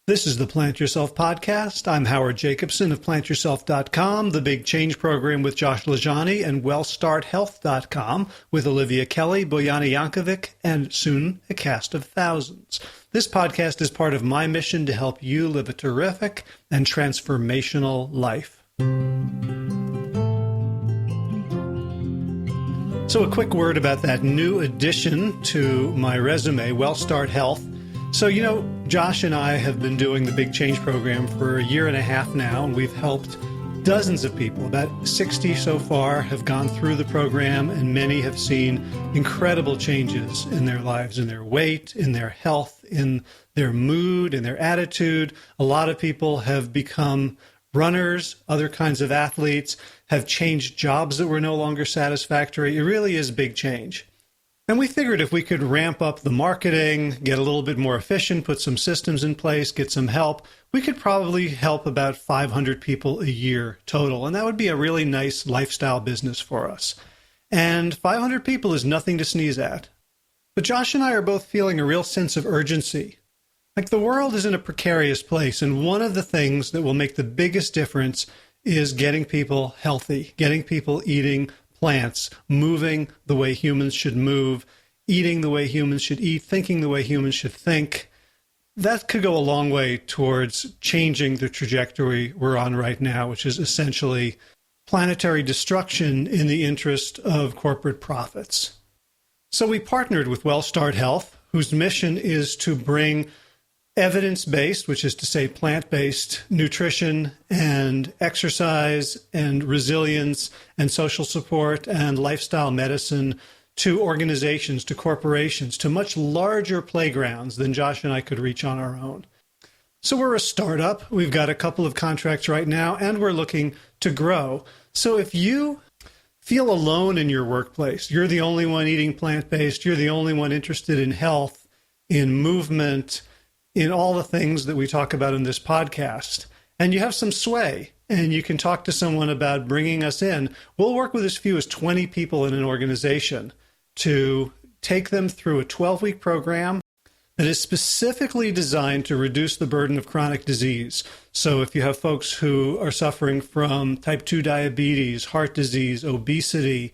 This is the Plant Yourself Podcast. I'm Howard Jacobson of PlantYourself.com, the Big Change Program with Josh Lajani, and WellStartHealth.com with Olivia Kelly, Bojana Yankovic, and soon a cast of thousands. This podcast is part of my mission to help you live a terrific and transformational life. So a quick word about that new addition to my resume, WellStart Health. So, Josh and I have been doing the Big Change Program for a year and a half now, and we've helped dozens of people. About 60 so far have gone through the program, and many have seen incredible changes in their lives, in their weight, in their health, in their mood, in their attitude. A lot of people have become runners, other kinds of athletes, have changed jobs that were no longer satisfactory. It really is big change. And we figured if we could ramp up the marketing, get a little bit more efficient, put some systems in place, get some help, we could probably help about 500 people a year total. And that would be a really nice lifestyle business for us. And 500 people is nothing to sneeze at. But Josh and I are both feeling a real sense of urgency. Like the world is in a precarious place. And one of the things that will make the biggest difference is getting people healthy, getting people eating plants, moving the way humans should move, eating the way humans should eat, thinking the way humans should think. That could go a long way towards changing the trajectory we're on right now, which is essentially planetary destruction in the interest of corporate profits. So we partnered with WellStart Health, whose mission is to bring evidence-based, which is to say plant-based nutrition and exercise and resilience and social support and lifestyle medicine to organizations, to corporations, to much larger playgrounds than Josh and I could reach on our own. So we're a startup. We've got a couple of contracts right now, and we're looking to grow. So if you feel alone in your workplace, you're the only one eating plant-based, you're the only one interested in health, in movement, in all the things that we talk about in this podcast, and you have some sway, and you can talk to someone about bringing us in, we'll work with as few as 20 people in an organization to take them through a 12-week program that is specifically designed to reduce the burden of chronic disease. So if you have folks who are suffering from type 2 diabetes, heart disease, obesity,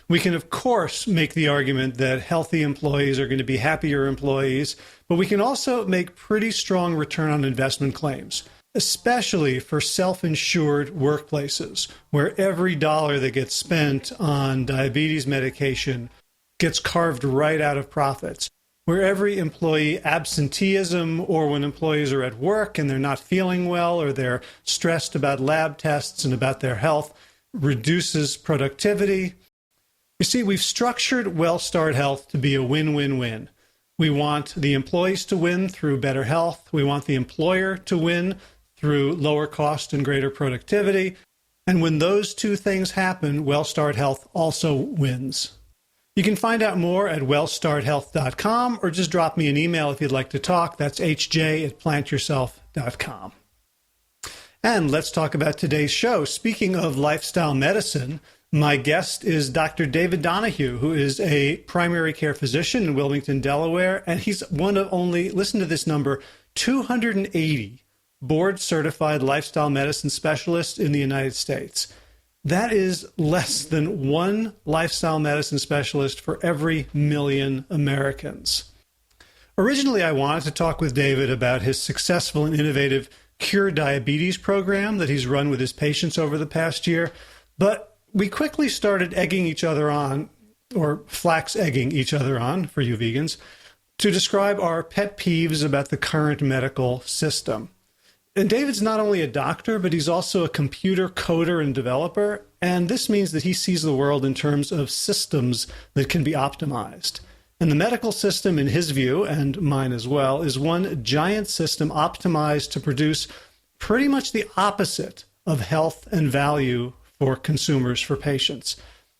we can, of course, make the argument that healthy employees are going to be happier employees, but we can also make pretty strong return on investment claims, especially for self-insured workplaces, where every dollar that gets spent on diabetes medication gets carved right out of profits, where every employee absenteeism or when employees are at work and they're not feeling well or they're stressed about lab tests and about their health reduces productivity. You see, we've structured WellStart Health to be a win-win-win. We want the employees to win through better health. We want the employer to win through lower cost and greater productivity. And when those two things happen, WellStart Health also wins. You can find out more at WellStartHealth.com or just drop me an email if you'd like to talk. That's hj@PlantYourself.com. And let's talk about today's show. Speaking of lifestyle medicine, my guest is Dr. David Donohue, who is a primary care physician in Wilmington, Delaware, and he's one of only, listen to this number, 280 board-certified lifestyle medicine specialists in the United States. That is less than one lifestyle medicine specialist for every million Americans. Originally, I wanted to talk with David about his successful and innovative Cure Diabetes program that he's run with his patients over the past year, but we quickly started egging each other on, or flax egging each other on, for you vegans, to describe our pet peeves about the current medical system. And David's not only a doctor, but he's also a computer coder and developer, and this means that he sees the world in terms of systems that can be optimized. And the medical system, in his view, and mine as well, is one giant system optimized to produce pretty much the opposite of health and value for consumers, for patients.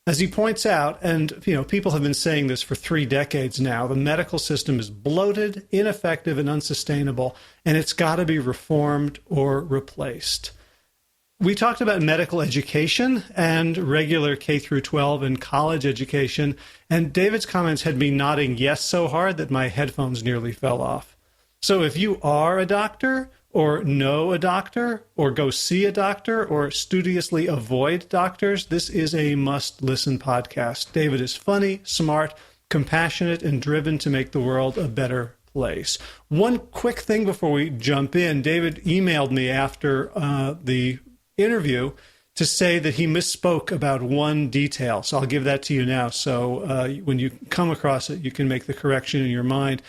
As he points out, and people have been saying this for 3 decades now, the medical system is bloated, ineffective, and unsustainable, and it's got to be reformed or replaced. We talked about medical education and regular K through 12 and college education, and David's comments had me nodding yes so hard that my headphones nearly fell off. So if you are a doctor or know a doctor or go see a doctor or studiously avoid doctors, this is a must-listen podcast. David is funny, smart, compassionate, and driven to make the world a better place. One quick thing before we jump in. David emailed me after the interview to say that he misspoke about one detail. So I'll give that to you now. So when you come across it, you can make the correction in your mind.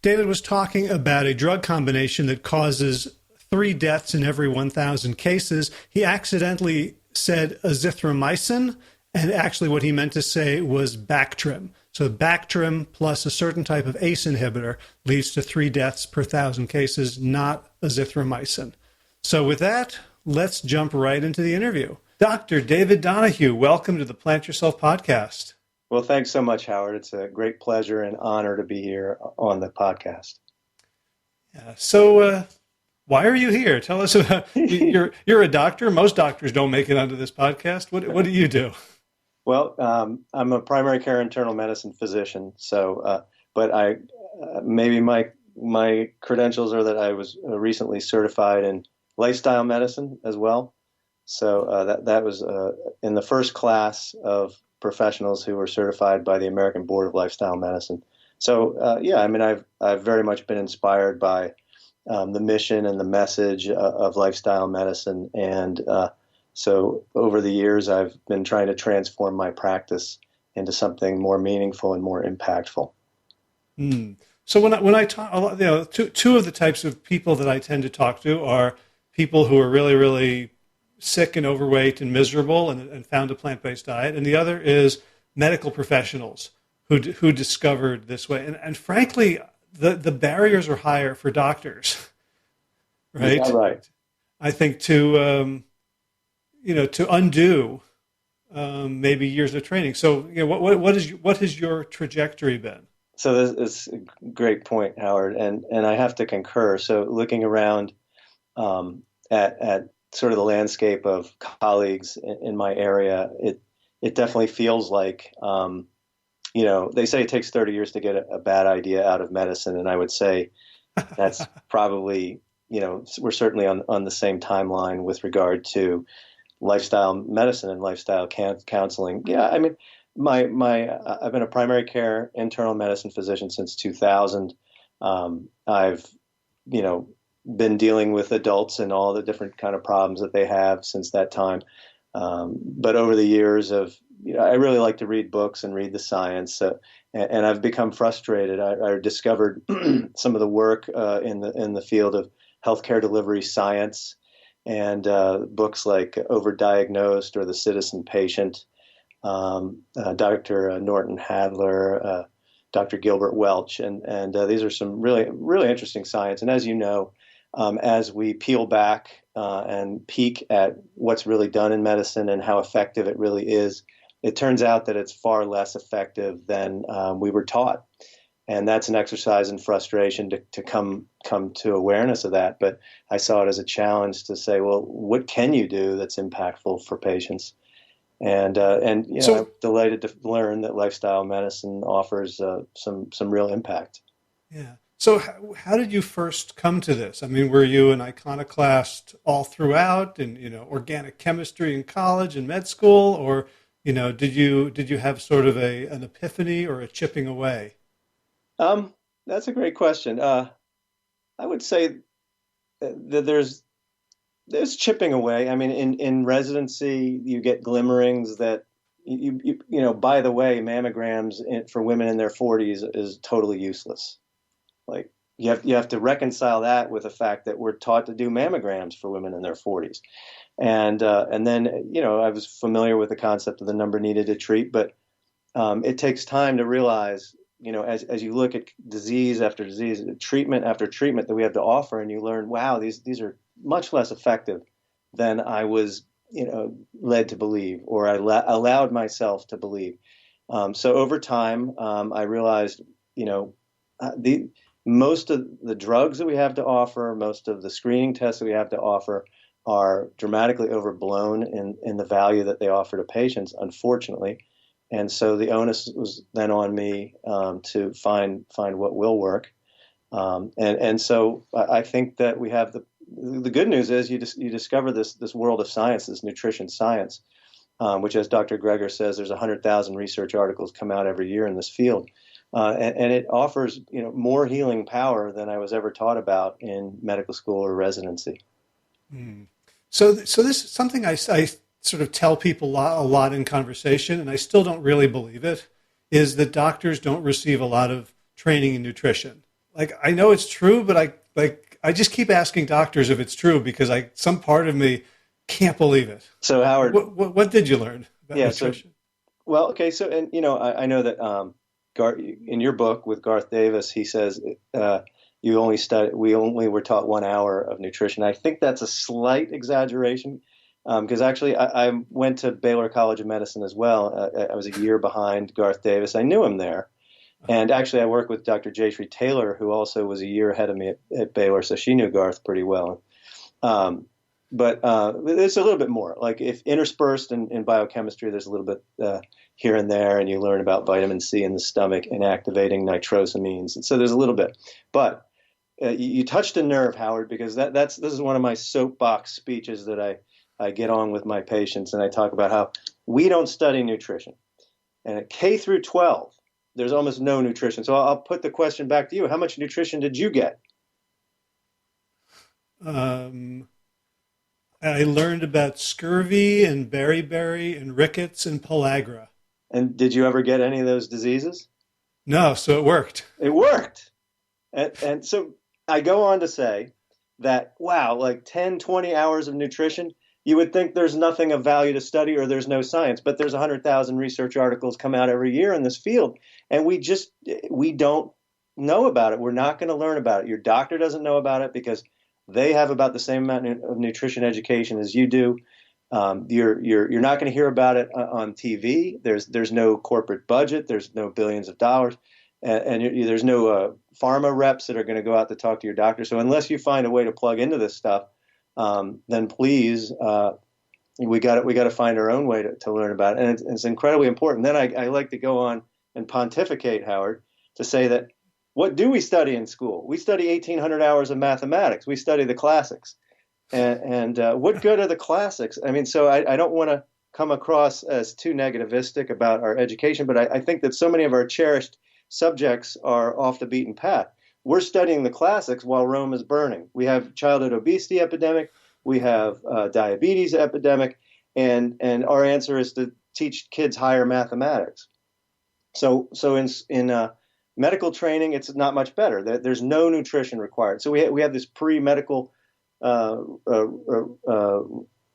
David was talking about a drug combination that causes 3 deaths in every 1,000 cases. He accidentally said azithromycin, and actually what he meant to say was Bactrim. So Bactrim plus a certain type of ACE inhibitor leads to 3 deaths per 1,000 cases, not azithromycin. So with that, let's jump right into the interview. Dr. David Donohue, welcome to the Plant Yourself podcast. Well, thanks so much, Howard. It's a great pleasure and honor to be here on the podcast. Yeah, so why are you here? Tell us about, you're a doctor. Most doctors don't make it onto this podcast. What do you do? Well, I'm a primary care internal medicine physician. So, but maybe my credentials are that I was recently certified in lifestyle medicine as well. So that was in the first class of professionals who were certified by the American Board of Lifestyle Medicine. So I've very much been inspired by the mission and the message of lifestyle medicine, and so over the years I've been trying to transform my practice into something more meaningful and more impactful. So when I talk, two of the types of people that I tend to talk to are people who are really, really sick and overweight and miserable and found a plant-based diet. And the other is medical professionals who discovered this way. And frankly, the barriers are higher for doctors, right? Yeah, right. I think to undo maybe years of training. So what has your trajectory been? So this is a great point, Howard, and I have to concur. So looking around at sort of the landscape of colleagues in my area, it definitely feels like, they say it takes 30 years to get a bad idea out of medicine. And I would say that's probably, we're certainly on the same timeline with regard to lifestyle medicine and lifestyle counseling. Yeah. I mean, I've been a primary care internal medicine physician since 2000. I've, been dealing with adults and all the different kind of problems that they have since that time. But over the years I really like to read books and read the science, and I've become frustrated. I discovered some of the work in the field of healthcare delivery science, and books like Overdiagnosed or The Citizen Patient, Dr. Norton Hadler, Dr. Gilbert Welch, and these are some really, really interesting science. And as you know, as we peel back and peek at what's really done in medicine and how effective it really is, it turns out that it's far less effective than we were taught. And that's an exercise in frustration to come to awareness of that. But I saw it as a challenge to say, well, what can you do that's impactful for patients? And I'm delighted to learn that lifestyle medicine offers some real impact. Yeah. So how did you first come to this? I mean, were you an iconoclast all throughout and, organic chemistry in college and med school, or, did you have sort of an epiphany or a chipping away? That's a great question. I would say that there's chipping away. I mean, in residency, you get glimmerings that, by the way, mammograms for women in their 40s is totally useless. Like you have to reconcile that with the fact that we're taught to do mammograms for women in their 40s. And then, I was familiar with the concept of the number needed to treat, but it takes time to realize, as you look at disease after disease, treatment after treatment that we have to offer, and you learn, wow, these are much less effective than I was, led to believe, or I allowed myself to believe. So over time, I realized, most of the drugs that we have to offer, most of the screening tests that we have to offer are dramatically overblown in the value that they offer to patients, unfortunately. And so the onus was then on me to find what will work. And so I think that we have the good news is you discover this world of science, this nutrition science, which, as Dr. Greger says, there's 100,000 research articles come out every year in this field. And it offers, more healing power than I was ever taught about in medical school or residency. Mm. So this is something I sort of tell people a lot in conversation, and I still don't really believe it, is that doctors don't receive a lot of training in nutrition. Like, I know it's true, but I just keep asking doctors if it's true because some part of me can't believe it. So Howard, what did you learn about nutrition? Okay. So, and I know that in your book with Garth Davis, he says we only were taught 1 hour of nutrition. I think that's a slight exaggeration because actually I went to Baylor College of Medicine as well. I was a year behind Garth Davis. I knew him there. And actually, I worked with Dr. Jayshree Taylor, who also was a year ahead of me at Baylor, so she knew Garth pretty well. But it's a little bit more. Like, if interspersed in biochemistry, there's a little bit here and there, and you learn about vitamin C in the stomach and activating nitrosamines. And so there's a little bit. But you touched a nerve, Howard, because this is one of my soapbox speeches that I get on with my patients, and I talk about how we don't study nutrition. And at K through 12, there's almost no nutrition. So I'll put the question back to you. How much nutrition did you get? I learned about scurvy and beriberi and rickets and pellagra. And did you ever get any of those diseases? No, so it worked. It worked. And so I go on to say that, wow, like 10, 20 hours of nutrition, you would think there's nothing of value to study or there's no science, but there's 100,000 research articles come out every year in this field, and we don't know about it. We're not going to learn about it. Your doctor doesn't know about it because they have about the same amount of nutrition education as you do. You're not going to hear about it on TV. There's no corporate budget. There's no billions of dollars, and there's no pharma reps that are going to go out to talk to your doctor. So unless you find a way to plug into this stuff, then please, we got to find our own way to learn about it, and it's incredibly important. Then I like to go on and pontificate, Howard, to say that what do we study in school? We study 1,800 hours of mathematics. We study the classics, and what good are the classics? I mean, so I don't want to come across as too negativistic about our education, but I think that so many of our cherished subjects are off the beaten path. We're studying the classics while Rome is burning. We have childhood obesity epidemic. We have diabetes epidemic. And our answer is to teach kids higher mathematics. So in medical training, it's not much better. There's no nutrition required. So we have this pre-medical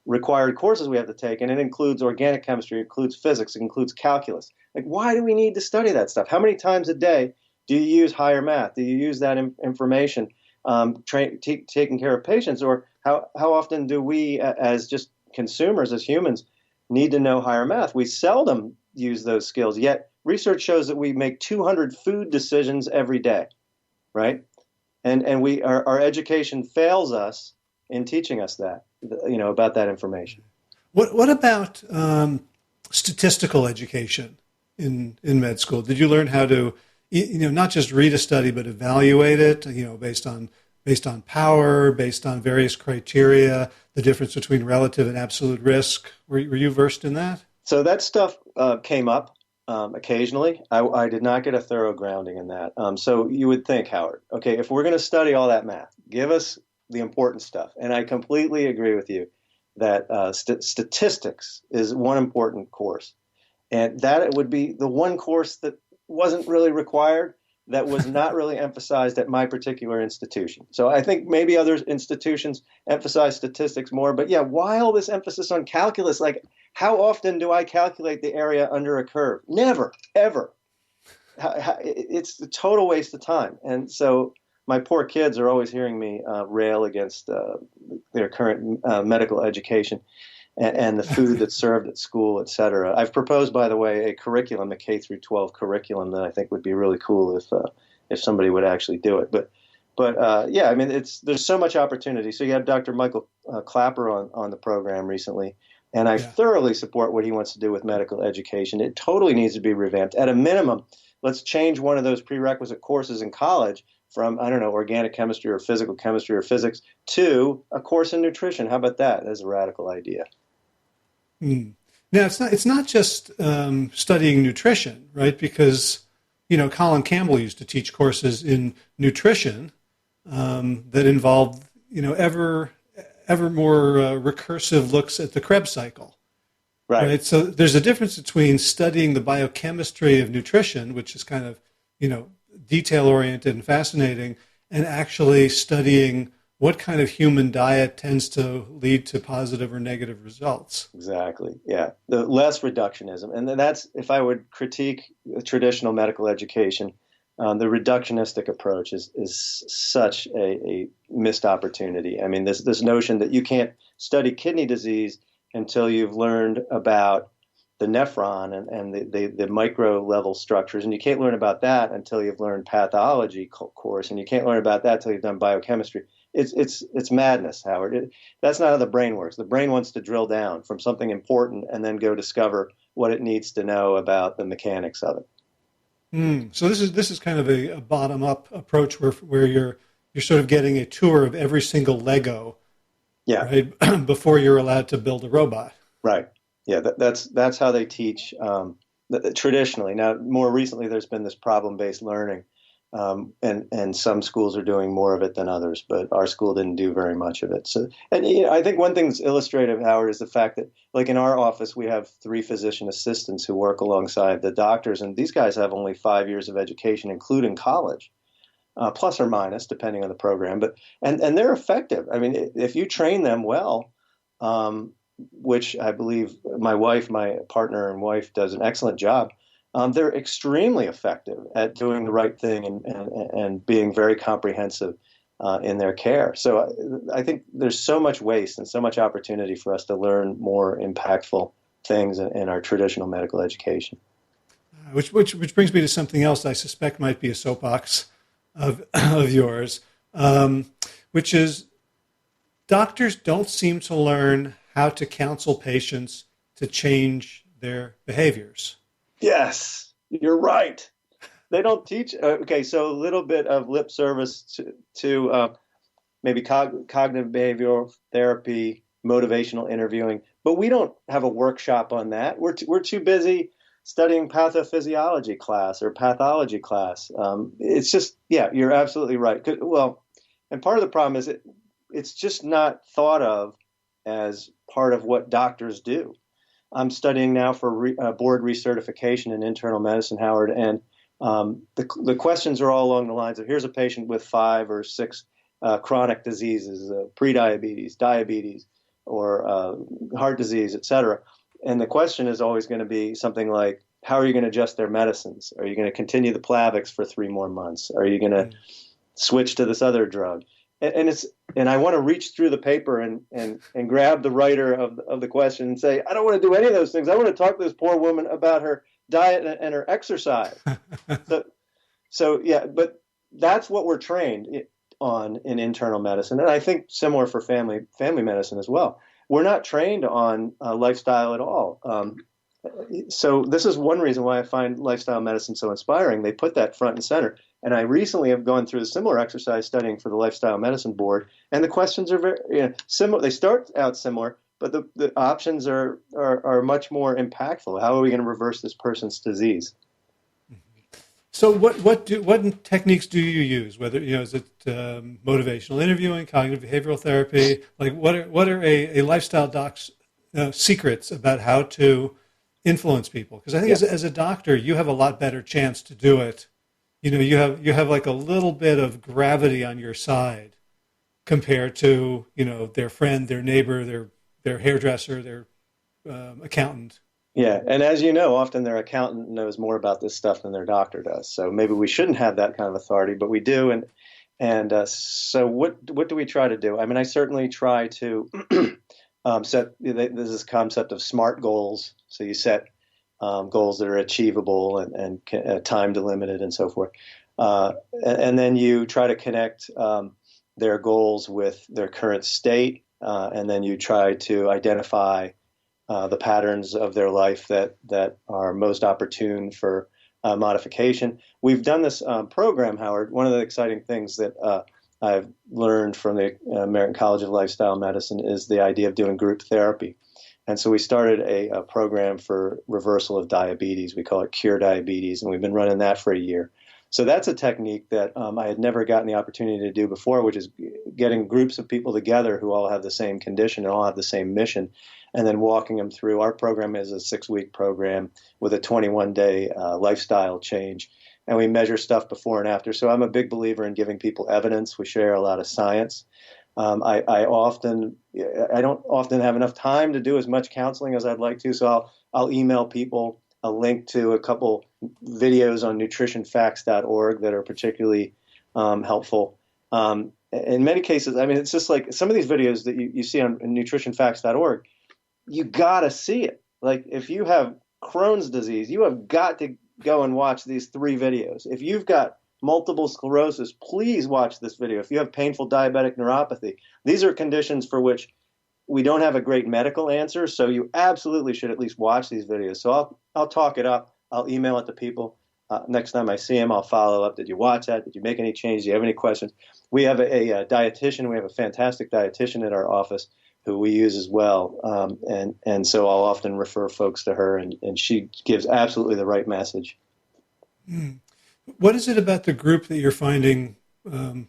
required courses we have to take, and it includes organic chemistry, it includes physics, it includes calculus. Like, why do we need to study that stuff? How many times a day do you use higher math? Do you use that information taking care of patients? Or how often do we, as just consumers, as humans, need to know higher math? We seldom use those skills, yet research shows that we make 200 food decisions every day, right? And our education fails us in teaching us that, about that information. What about statistical education in med school? Did you learn how to not just read a study, but evaluate it, based on power, based on various criteria, the difference between relative and absolute risk? Were you versed in that? So that stuff came up occasionally. I did not get a thorough grounding in that. So you would think, Howard, okay, if we're going to study all that math, give us the important stuff. And I completely agree with you that statistics is one important course. And that it would be the one course that wasn't really required, that was not really emphasized at my particular institution. So I think maybe other institutions emphasize statistics more, but yeah, why all this emphasis on calculus? Like, how often do I calculate the area under a curve? Never, ever. It's a total waste of time. And so my poor kids are always hearing me rail against their current medical education and the food that's served at school, et cetera. I've proposed, by the way, a curriculum, a K through 12 curriculum that I think would be really cool if somebody would actually do it. But yeah, I mean, there's so much opportunity. So you have Dr. Michael Clapper on the program recently, and I thoroughly support what he wants to do with medical education. It totally needs to be revamped. At a minimum, let's change one of those prerequisite courses in college from, I don't know, organic chemistry or physical chemistry or physics to a course in nutrition. How about that as a radical idea? Mm. Now, it's not just studying nutrition, right? Because, Colin Campbell used to teach courses in nutrition that involved, ever more recursive looks at the Krebs cycle. Right. So there's a difference between studying the biochemistry of nutrition, which is kind of, detail oriented and fascinating, and actually studying what kind of human diet tends to lead to positive or negative results. Exactly. Yeah. The less reductionism. And then that's, if I would critique traditional medical education, the reductionistic approach is such a missed opportunity. I mean, this notion that you can't study kidney disease until you've learned about the nephron and the micro level structures. And you can't learn about that until you've learned pathology course. And you can't learn about that until you've done biochemistry. It's madness, Howard. That's not how the brain works. The brain wants to drill down from something important and then go discover what it needs to know about the mechanics of it. So this is kind of a bottom up approach where you're sort of getting a tour of every single Lego, right, before you're allowed to build a robot. Right. Yeah, that's how they teach traditionally. Now, more recently, there's been this problem-based learning, and some schools are doing more of it than others, but our school didn't do very much of it. So, and I think one thing that's illustrative, Howard, is the fact that, like in our office, we have 3 physician assistants who work alongside the doctors, and these guys have only 5 years of education, including college, plus or minus, depending on the program. But and they're effective. I mean, if you train them well. Which I believe my partner and wife, does an excellent job. They're extremely effective at doing the right thing and being very comprehensive in their care. So I think there's so much waste and so much opportunity for us to learn more impactful things in our traditional medical education. Which brings me to something else I suspect might be a soapbox of yours, which is doctors don't seem to learn how to counsel patients to change their behaviors. Yes, you're right. They don't teach. Okay, so a little bit of lip service to maybe cognitive behavioral therapy, motivational interviewing, but we don't have a workshop on that. We're too busy studying pathophysiology class or pathology class. It's just, yeah, you're absolutely right. Well, and part of the problem is it's just not thought of as part of what doctors do. I'm studying now for board recertification in internal medicine, Howard, and the questions are all along the lines of, here's a patient with 5 or 6 chronic diseases, prediabetes, diabetes, or heart disease, et cetera. And the question is always going to be something like, how are you going to adjust their medicines? Are you going to continue the Plavix for 3 more months? Are you going to switch to this other drug? And I want to reach through the paper and grab the writer of the question and say, I don't want to do any of those things. I want to talk to this poor woman about her diet and her exercise. so yeah, but that's what we're trained on in internal medicine, and I think similar for family medicine as well. We're not trained on lifestyle at all. So this is one reason why I find lifestyle medicine so inspiring. They put that front and center. And I recently have gone through a similar exercise studying for the Lifestyle Medicine Board, and the questions are very similar. They start out similar, but the options are much more impactful. How are we going to reverse this person's disease? So what techniques do you use? Whether is it motivational interviewing, cognitive behavioral therapy? Like what are a lifestyle doc's secrets about how to influence people? Because I think as a doctor, you have a lot better chance to do it. You have like a little bit of gravity on your side compared to their friend, their neighbor, their hairdresser, their accountant. Yeah, and as you know, often their accountant knows more about this stuff than their doctor does. So maybe we shouldn't have that kind of authority, but we do. And so what do we try to do? I mean, I certainly try to set this concept of SMART goals. So you set goals that are achievable and time delimited and so forth. And then you try to connect their goals with their current state, and then you try to identify the patterns of their life that are most opportune for modification. We've done this program, Howard. One of the exciting things that I've learned from the American College of Lifestyle Medicine is the idea of doing group therapy. And so we started a program for reversal of diabetes. We call it Cure Diabetes, and we've been running that for a year. So that's a technique that I had never gotten the opportunity to do before, which is getting groups of people together who all have the same condition and all have the same mission, and then walking them through. Our program is a 6-week program with a 21-day lifestyle change, and we measure stuff before and after. So I'm a big believer in giving people evidence. We share a lot of science. I don't often have enough time to do as much counseling as I'd like to, so I'll email people a link to a couple videos on nutritionfacts.org that are particularly helpful. In many cases, I mean, it's just like some of these videos that you see on nutritionfacts.org, you got to see it. Like if you have Crohn's disease, you have got to go and watch these 3 videos. If you've got multiple sclerosis, please watch this video. If you have painful diabetic neuropathy, these are conditions for which we don't have a great medical answer, so you absolutely should at least watch these videos. So I'll talk it up. I'll email it to people. Next time I see them, I'll follow up. Did you watch that? Did you make any changes? Do you have any questions? We have a dietitian. We have a fantastic dietitian at our office who we use as well. And so I'll often refer folks to her, and she gives absolutely the right message. What is it about the group that you're finding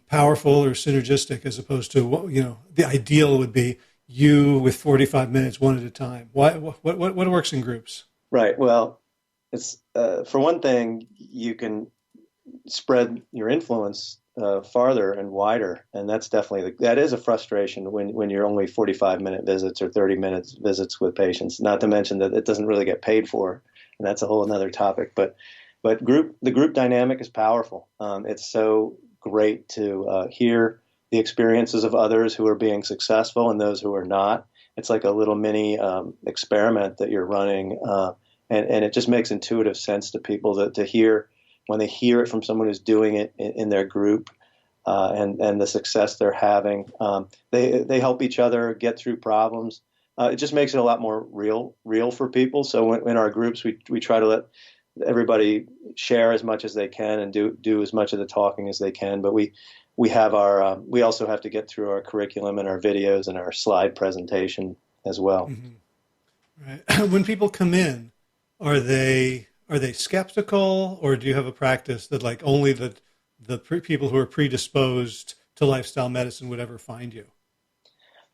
powerful or synergistic as opposed to what, the ideal would be you with 45 minutes, one at a time? What works in groups? Right. Well, it's for one thing, you can spread your influence farther and wider, and that's definitely that is a frustration when you're only 45-minute visits or 30-minute visits with patients. Not to mention that it doesn't really get paid for, and that's a whole another topic. But the group dynamic is powerful. It's so great to hear the experiences of others who are being successful and those who are not. It's like a little mini experiment that you're running, and it just makes intuitive sense to people to hear when they hear it from someone who's doing it in their group, and the success they're having. They help each other get through problems. It just makes it a lot more real for people. So in our groups, we try to let everybody share as much as they can and do as much of the talking as they can. But we have our we also have to get through our curriculum and our videos and our slide presentation as well. Mm-hmm. Right. When people come in, are they skeptical, or do you have a practice that like only the people who are predisposed to lifestyle medicine would ever find you?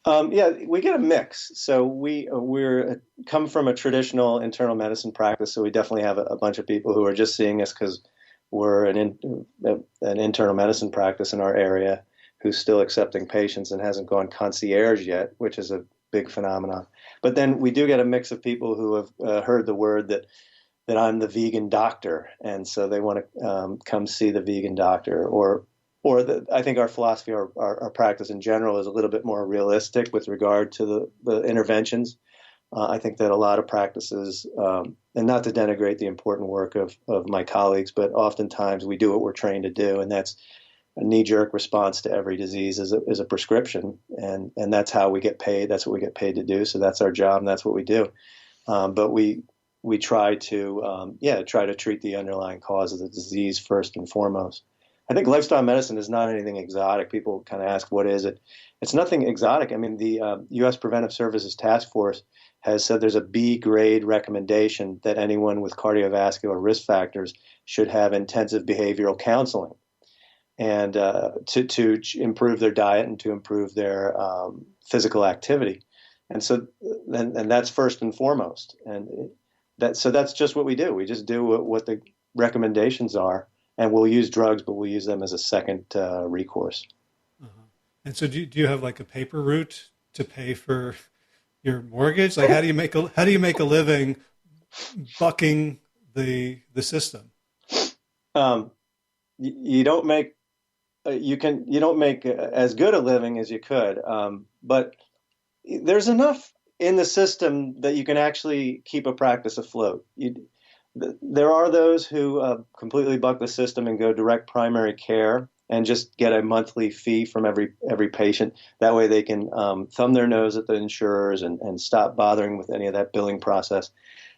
Yeah, we get a mix. So we're come from a traditional internal medicine practice, so we definitely have a bunch of people who are just seeing us because we're an internal medicine practice in our area who's still accepting patients and hasn't gone concierge yet, which is a big phenomenon. But then we do get a mix of people who have heard the word that I'm the vegan doctor, and so they want to come see the vegan doctor, I think our philosophy, our practice in general, is a little bit more realistic with regard to the interventions. I think that a lot of practices, and not to denigrate the important work of my colleagues, but oftentimes we do what we're trained to do, and that's a knee-jerk response to every disease is a prescription, and that's how we get paid. That's what we get paid to do. So that's our job, and that's what we do. But we try to treat the underlying cause of the disease first and foremost. I think lifestyle medicine is not anything exotic. People kind of ask, what is it? It's nothing exotic. I mean, the U.S. Preventive Services Task Force has said there's a B grade recommendation that anyone with cardiovascular risk factors should have intensive behavioral counseling, and to improve their diet and to improve their physical activity. And so, and that's first and foremost. And that's just what we do. We just do what the recommendations are. And we'll use drugs, but we'll use them as a second recourse. Uh-huh. And so, do you have like a paper route to pay for your mortgage? Like, how do you make a living bucking the system? You don't make as good a living as you could, but there's enough in the system that you can actually keep a practice afloat. There are those who completely buck the system and go direct primary care and just get a monthly fee from every patient. That way they can thumb their nose at the insurers and stop bothering with any of that billing process.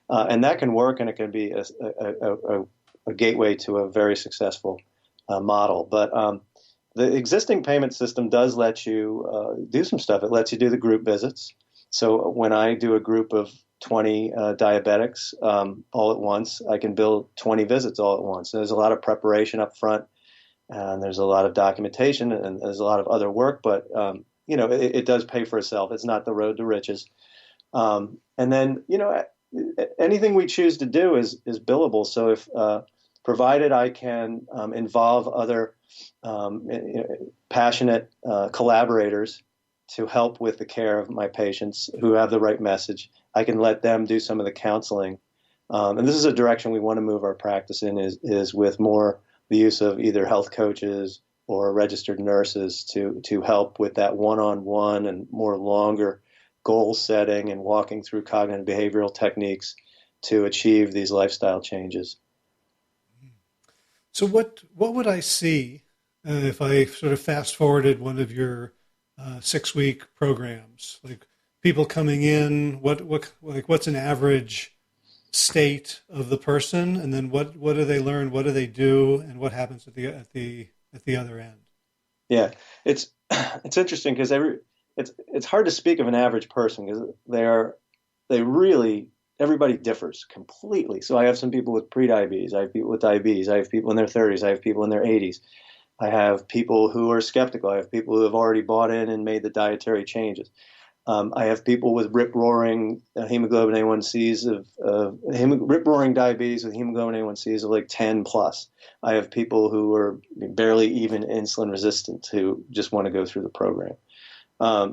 And that can work, and it can be a a gateway to a very successful model. But the existing payment system does let you do some stuff. It lets you do the group visits. So when I do a group of 20 diabetics all at once, I can bill 20 visits all at once. There's a lot of preparation up front, and there's a lot of documentation, and there's a lot of other work, but it does pay for itself. It's not the road to riches. And then, anything we choose to do is billable. So if provided I can involve other passionate collaborators to help with the care of my patients who have the right message, I can let them do some of the counseling. And this is a direction we want to move our practice in, is with more the use of either health coaches or registered nurses to help with that one-on-one and more longer goal setting and walking through cognitive behavioral techniques to achieve these lifestyle changes. So what would I see if I sort of fast forwarded one of your 6-week programs? Like people coming in, what's an average state of the person, and then what do they learn, what do they do, and what happens at the other end? Yeah, it's interesting because it's hard to speak of an average person because everybody differs completely. So I have some people with prediabetes, I have people with diabetes, I have people in their 30s, I have people in their 80s. I have people who are skeptical. I have people who have already bought in and made the dietary changes. I have people with rip-roaring hemoglobin A1Cs rip-roaring diabetes with hemoglobin A1Cs of like 10 plus. I have people who are barely even insulin resistant who just want to go through the program.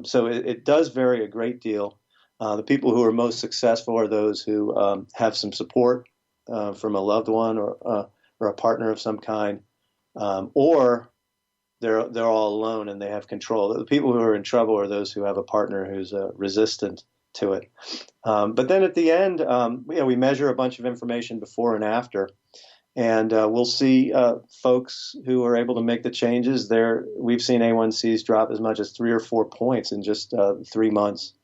So it does vary a great deal. The people who are most successful are those who have some support from a loved one or a partner of some kind, or they're all alone and they have control. The people who are in trouble are those who have a partner who's resistant to it. But then at the end, we measure a bunch of information before and after, and we'll see folks who are able to make the changes. We've seen A1Cs drop as much as 3 or 4 points in just 3 months.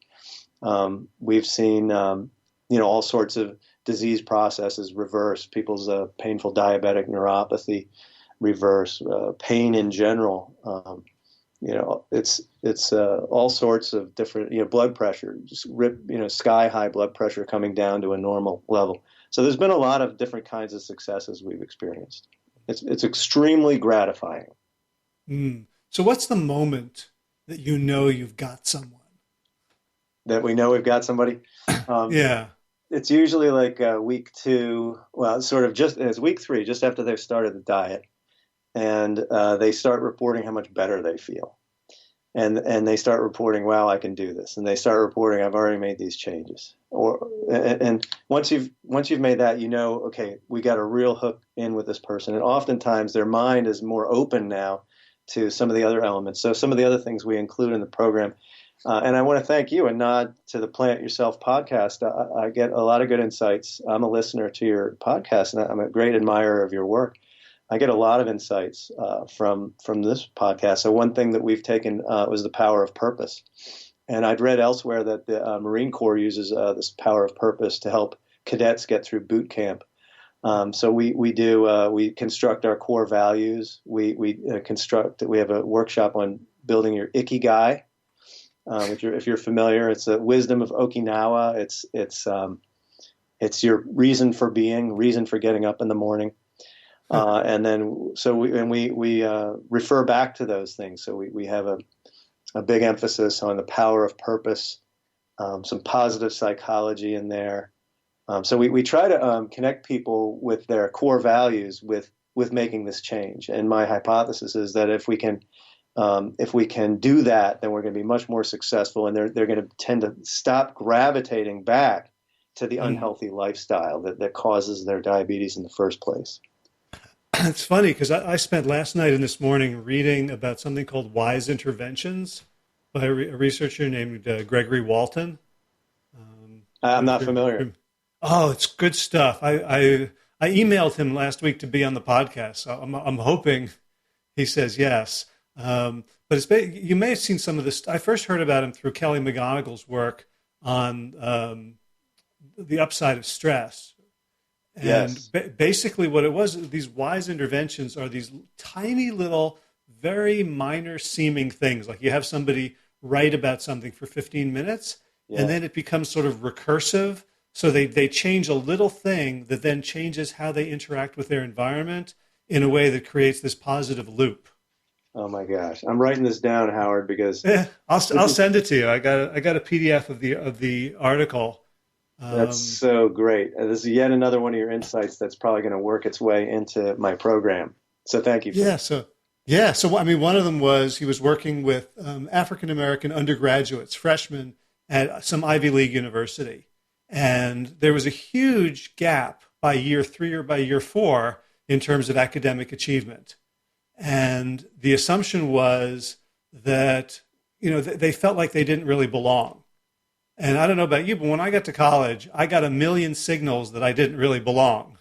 We've seen all sorts of disease processes reverse. People's painful diabetic neuropathy reverse, pain in general. It's all sorts of different, blood pressure, just sky high blood pressure coming down to a normal level. So there's been a lot of different kinds of successes we've experienced. It's extremely gratifying. So what's the moment that you've got someone? That we know we've got somebody? Yeah. It's usually like week 2, well, sort of just as week 3, just after they've started the diet. And they start reporting how much better they feel. And they start reporting, wow, I can do this. And they start reporting, I've already made these changes. And once you've made that, okay, we got a real hook in with this person. And oftentimes their mind is more open now to some of the other elements. So some of the other things we include in the program. And I want to thank you and nod to the Plant Yourself podcast. I get a lot of good insights. I'm a listener to your podcast, and I'm a great admirer of your work. I get a lot of insights from this podcast. So one thing that we've taken was the power of purpose. And I'd read elsewhere that the Marine Corps uses this power of purpose to help cadets get through boot camp. So we construct our core values. We have a workshop on building your Ikigai, which if you're familiar, it's the wisdom of Okinawa. It's your reason for being, reason for getting up in the morning. And then, we refer back to those things. So we have a big emphasis on the power of purpose, some positive psychology in there. So we try to connect people with their core values with making this change. And my hypothesis is that if we can do that, then we're going to be much more successful, and they're going to tend to stop gravitating back to the unhealthy lifestyle that causes their diabetes in the first place. It's funny because I spent last night and this morning reading about something called Wise Interventions by a researcher named Gregory Walton. I'm not familiar. Oh, it's good stuff. I emailed him last week to be on the podcast. So I'm hoping he says yes. But you may have seen some of this. I first heard about him through Kelly McGonigal's work on the upside of stress. And Yes. basically, what it was, these wise interventions are these tiny little, very minor seeming things. Like you have somebody write about something for 15 minutes, and Yeah. then it becomes sort of recursive. So they change a little thing that then changes how they interact with their environment in a way that creates this positive loop. Oh my gosh. I'm writing this down, Howard, because Yeah, this I'll is send it to you. I got a PDF of the article. that's Um, so great. This is yet another one of your insights that's probably going to work its way into my program. So thank you for Yeah, that. so yeah, so I mean, one of them was he was working with African American undergraduates, freshmen at some Ivy League university, and there was a huge gap by year three or by year four in terms of academic achievement, and the assumption was that they felt like they didn't really belong. And I don't know about you, but when I got to college, I got a million signals that I didn't really belong,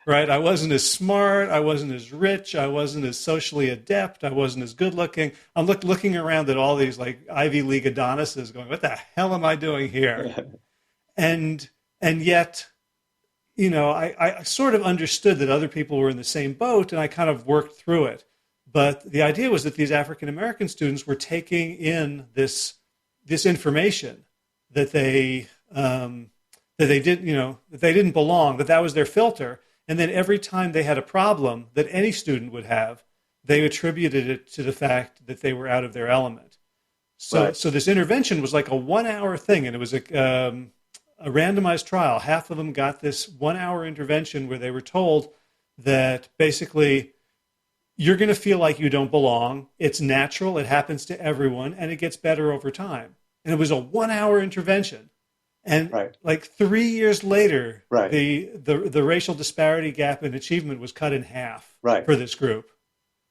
right? I wasn't as smart. I wasn't as rich. I wasn't as socially adept. I wasn't as good looking. I'm looking around at all these like Ivy League Adonises going, what the hell am I doing here? And, and yet, I sort of understood that other people were in the same boat and I kind of worked through it. But the idea was that these African American students were taking in this information that they didn't, that they didn't belong, that was their filter. And then every time they had a problem that any student would have, they attributed it to the fact that they were out of their element. So, Right. so this intervention was like a 1 hour thing, and it was a randomized trial. Half of them got this 1 hour intervention where they were told that basically you're going to feel like you don't belong. It's natural. It happens to everyone, and it gets better over time. And it was a 1 hour intervention. And Right. like 3 years later, Right. the racial disparity gap in achievement was cut in half Right. for this group.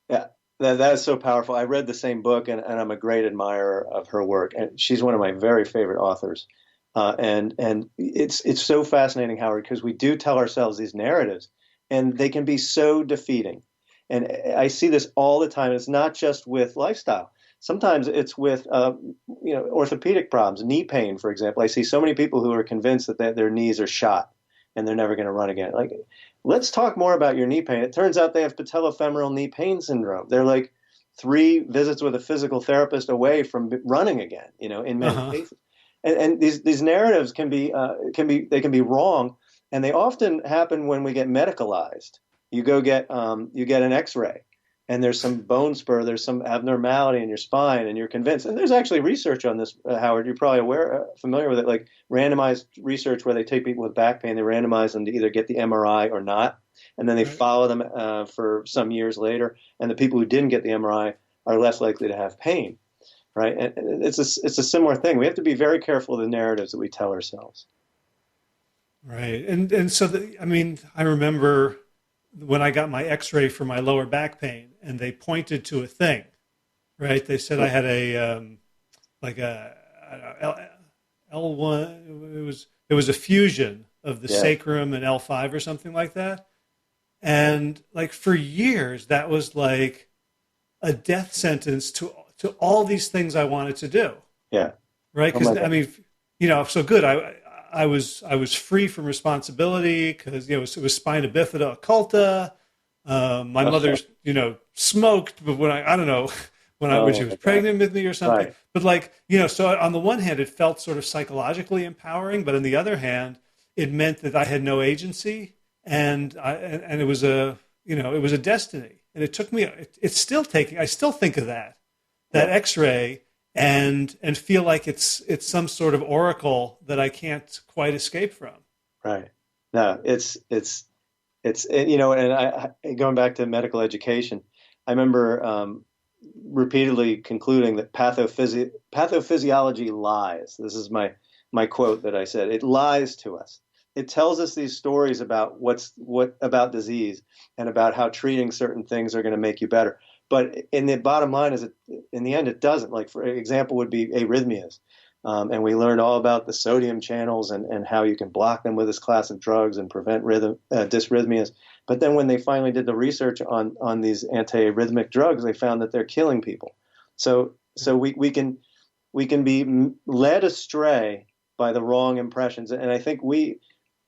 Yeah. That is so powerful. I read the same book and I'm a great admirer of her work. And she's one of my very favorite authors. And it's so fascinating, Howard, because we do tell ourselves these narratives and they can be so defeating. And I see this all the time. It's not just with lifestyle. Sometimes it's with orthopedic problems, knee pain, for example. I see so many people who are convinced that their knees are shot and they're never going to run again. Like, let's talk more about your knee pain. It turns out they have patellofemoral knee pain syndrome. They're like 3 visits with a physical therapist away from running again. In many Uh-huh. cases. And these narratives can be wrong, and they often happen when we get medicalized. You get an X-ray, and there's some bone spur, there's some abnormality in your spine, and you're convinced. And there's actually research on this, Howard. You're probably familiar with it, like randomized research where they take people with back pain, they randomize them to either get the MRI or not, and then they Right. follow them for some years later. And the people who didn't get the MRI are less likely to have pain, right? And it's a similar thing. We have to be very careful of the narratives that we tell ourselves. Right. And so I mean, I remember when I got my X-ray for my lower back pain, and they pointed to a thing, right? They said I had a like a L1. It was a fusion of the Yeah, sacrum and L5 or something like that. And like for years, that was like a death sentence to all these things I wanted to do, yeah. right? Oh Because my I God. mean, so good. I was free from responsibility because it was spina bifida occulta. My mother's smoked, but I don't know when she Oh was my God. pregnant with me or something. Right. But like so on the one hand, it felt sort of psychologically empowering, but on the other hand, it meant that I had no agency, and it was it was a destiny, and it took me. It's still taking. I still think of that Yeah. X-ray and feel like it's some sort of oracle that I can't quite escape from. Right. No, it's and going back to medical education, I remember repeatedly concluding that pathophysiology lies. This is my quote that I said. It lies to us. It tells us these stories about what about disease and about how treating certain things are going to make you better. But in the bottom line is, in the end, it doesn't. Like, for example, would be arrhythmias. And we learned all about the sodium channels and how you can block them with this class of drugs and prevent dysrhythmias. But then when they finally did the research on these antiarrhythmic drugs, they found that they're killing people. So we can be led astray by the wrong impressions. And I think we,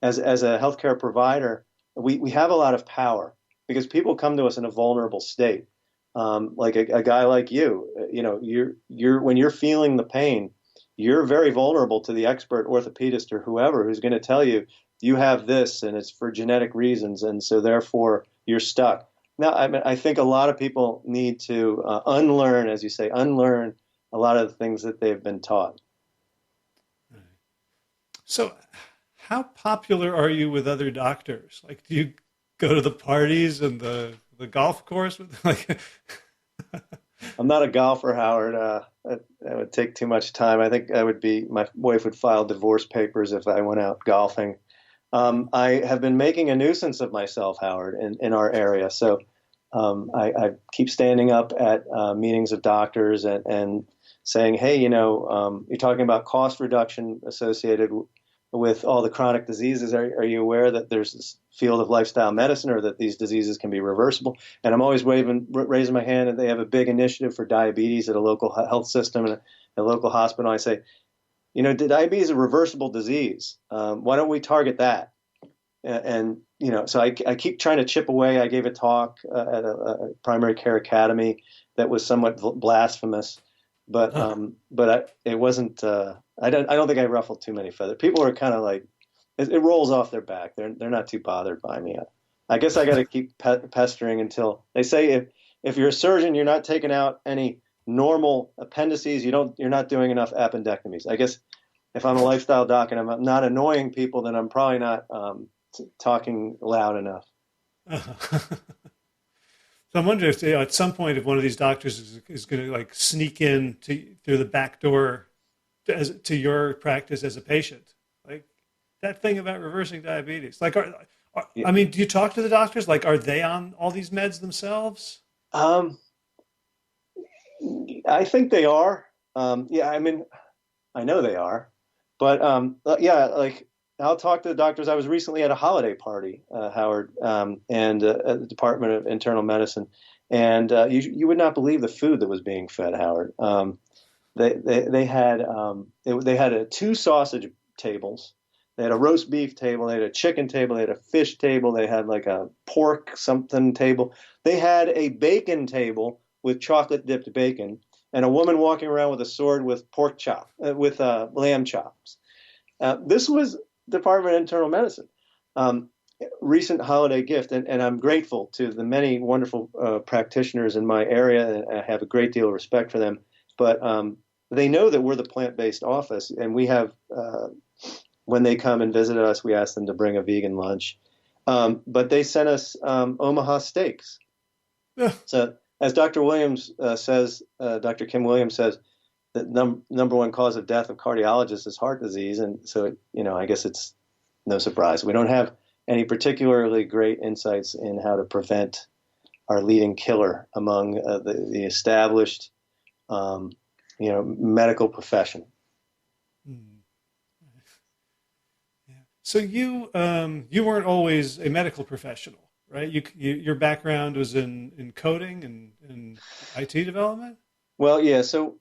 as a healthcare provider, we have a lot of power because people come to us in a vulnerable state. Like a guy like you, when you're feeling the pain, you're very vulnerable to the expert orthopedist or whoever who's going to tell you, you have this and it's for genetic reasons. And so therefore you're stuck. Now, I think a lot of people need to unlearn, as you say, unlearn a lot of the things that they've been taught. So how popular are you with other doctors? Like, do you go to the parties and the golf course with like? I'm not a golfer, Howard. That would take too much time. I think my wife would file divorce papers if I went out golfing. I have been making a nuisance of myself, Howard, in our area. So I keep standing up at meetings of doctors and saying, hey, you're talking about cost reduction associated with all the chronic diseases. Are you aware that there's this field of lifestyle medicine, or that these diseases can be reversible? And I'm always raising my hand, and they have a big initiative for diabetes at a local health system and a local hospital. I say, diabetes is a reversible disease. Why don't we target that? And so I keep trying to chip away. I gave a talk at a primary care academy that was somewhat blasphemous, but it wasn't. I don't think I ruffled too many feathers. People are kind of like, it rolls off their back. They're not too bothered by me. I guess I got to keep pestering until they say if you're a surgeon, you're not taking out any normal appendices. You're not doing enough appendectomies. I guess if I'm a lifestyle doc and I'm not annoying people, then I'm probably not talking loud enough. So I'm wondering if at some point, if one of these doctors is going to like sneak in through the back door to your practice as a patient, like that thing about reversing diabetes. Like, I mean, do you talk to the doctors? Like, are they on all these meds themselves? I think they are. Yeah, I mean, I know they are, but yeah, like I'll talk to the doctors. I was recently at a holiday party, Howard, and at the Department of Internal Medicine, and you would not believe the food that was being fed, Howard. They had 2 sausage tables. They had a roast beef table. They had a chicken table. They had a fish table. They had like a pork something table. They had a bacon table with chocolate dipped bacon, and a woman walking around with a sword with lamb chops. This was Department of Internal Medicine. Recent holiday gift, and I'm grateful to the many wonderful practitioners in my area, and I have a great deal of respect for them. But they know that we're the plant-based office, and we have, when they come and visit us, we ask them to bring a vegan lunch. But they sent us Omaha steaks. Yeah. So as Dr. Williams says, Dr. Kim Williams says, the number one cause of death of cardiologists is heart disease. And so, I guess it's no surprise. We don't have any particularly great insights in how to prevent our leading killer among the established, medical profession. Yeah. So you weren't always a medical professional, right? Your background was in coding and IT development? Well, yeah. So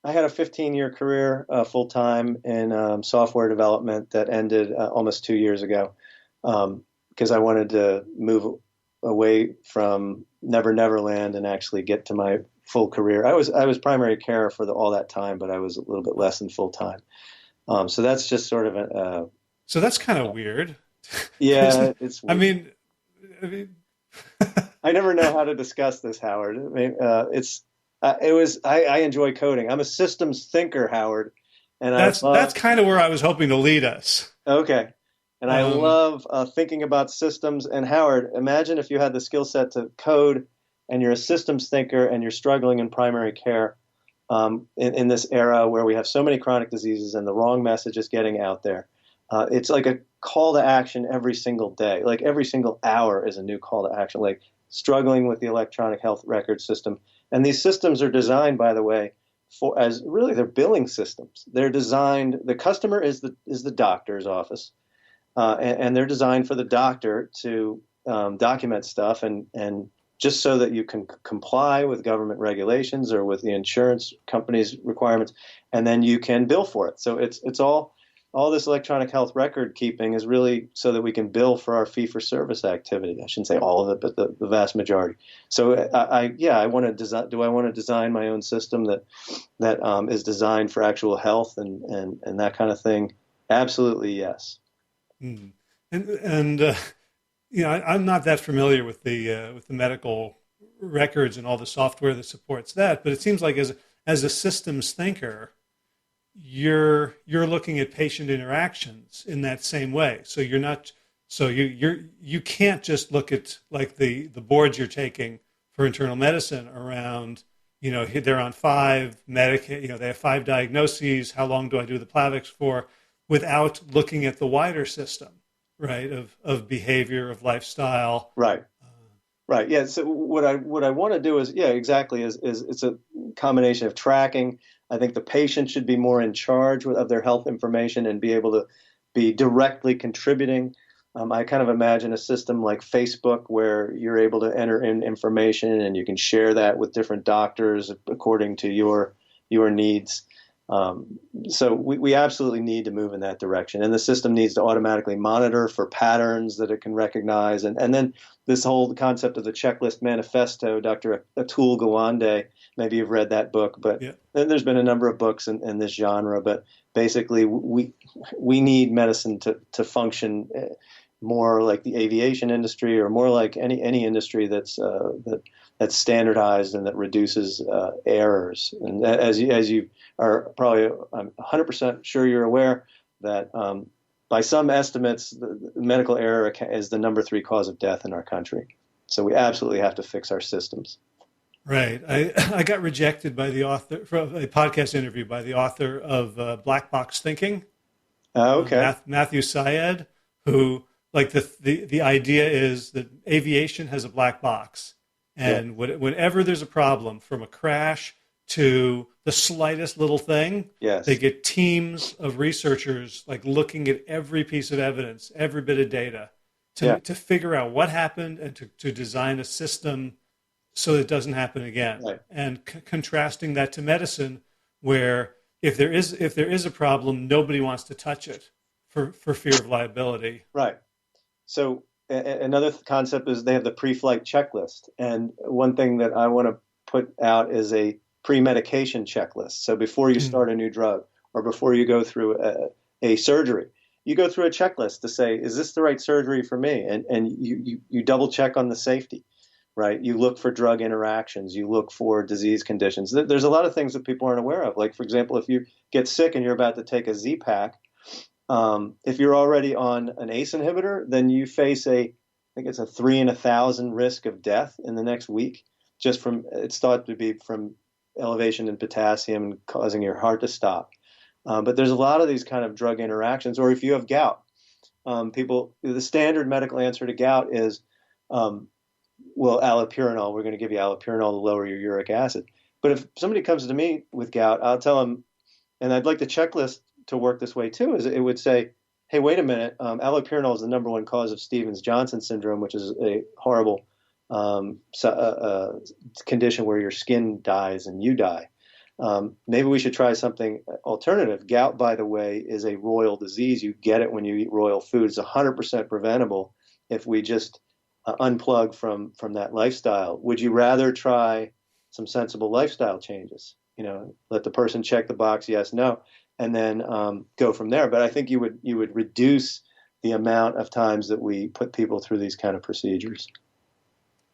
I had a 15-year career full-time in software development that ended almost 2 years ago because I wanted to move away from Never Land and actually get to my full career. I was primary care for all that time, but I was a little bit less than full-time. So that's just sort of so that's kind of weird. Yeah, it's weird. I mean I never know how to discuss this, Howard. I mean, I enjoy coding. I'm a systems thinker, Howard, and that's kind of where I was hoping to lead us. Okay, and I love thinking about systems. And Howard, imagine if you had the skill set to code, and you're a systems thinker, and you're struggling in primary care in this era where we have so many chronic diseases and the wrong message is getting out there. It's like a call to action every single day. Like every single hour is a new call to action. Like struggling with the electronic health record system. And these systems are designed, by the way, as really they're billing systems. They're designed, the customer is the doctor's office, and they're designed for the doctor to document stuff and just so that you can comply with government regulations or with the insurance company's requirements, and then you can bill for it. So it's all all this electronic health record keeping is really so that we can bill for our fee for service activity. I shouldn't say all of it, but the vast majority. So I want to design. Do I want to design my own system that is designed for actual health and that kind of thing? Absolutely, yes. Mm. And I'm not that familiar with the medical records and all the software that supports that, but it seems like as a systems thinker, you're looking at patient interactions in that same way. So you're not so you can't just look at like the boards you're taking for internal medicine around, they're on they have 5 diagnoses. How long do I do the Plavix for? Without looking at the wider system, right? Of behavior, of lifestyle. Right. Right. Yeah. So what I want to do is, yeah, exactly. Is it's a combination of tracking. I think the patient should be more in charge of their health information and be able to be directly contributing. I kind of imagine a system like Facebook where you're able to enter in information and you can share that with different doctors according to your needs. So we absolutely need to move in that direction. And the system needs to automatically monitor for patterns that it can recognize. And then this whole concept of the checklist manifesto, Dr. Atul Gawande, maybe you've read that book, but Yeah. there's been a number of books in this genre. But basically, we need medicine to function more like the aviation industry or more like any industry that's standardized and that reduces errors. And as you are probably, I'm 100% sure you're aware that by some estimates, the medical error is the number 3 cause of death in our country. So we absolutely have to fix our systems. Right. I got rejected by the author from a podcast interview by the author of Black Box Thinking. Okay. Matthew Syed, who like the idea is that aviation has a black box, and whenever there's a problem, from a crash to the slightest little thing, Yes. they get teams of researchers like looking at every piece of evidence, every bit of data to figure out what happened and to design a system so it doesn't happen again. Right. And contrasting that to medicine, where if there is a problem, nobody wants to touch it for fear of liability. Right. So another concept is they have the pre-flight checklist. And one thing that I want to put out is a pre-medication checklist. So before you start a new drug or before you go through a surgery, you go through a checklist to say, is this the right surgery for me? And you double check on the safety, right? You look for drug interactions. You look for disease conditions. There's a lot of things that people aren't aware of. Like, for example, if you get sick and you're about to take a Z-Pak, if you're already on an ACE inhibitor, then you face I think it's a 3 in 1,000 risk of death in the next week, just it's thought to be from elevation in potassium causing your heart to stop. But there's a lot of these kind of drug interactions. Or if you have gout, the standard medical answer to gout is, well, allopurinol. We're going to give you allopurinol to lower your uric acid. But if somebody comes to me with gout, I'll tell them, and I'd like the checklist to work this way too, is it would say, hey, wait a minute, allopurinol is the number 1 cause of Stevens-Johnson syndrome, which is a horrible condition where your skin dies and you die. Maybe we should try something alternative. Gout, by the way, is a royal disease. You get it when you eat royal food. It's 100% preventable if we just unplug from that lifestyle. Would you rather try some sensible lifestyle changes? Let the person check the box, yes, no, and then go from there. But I think you would reduce the amount of times that we put people through these kind of procedures.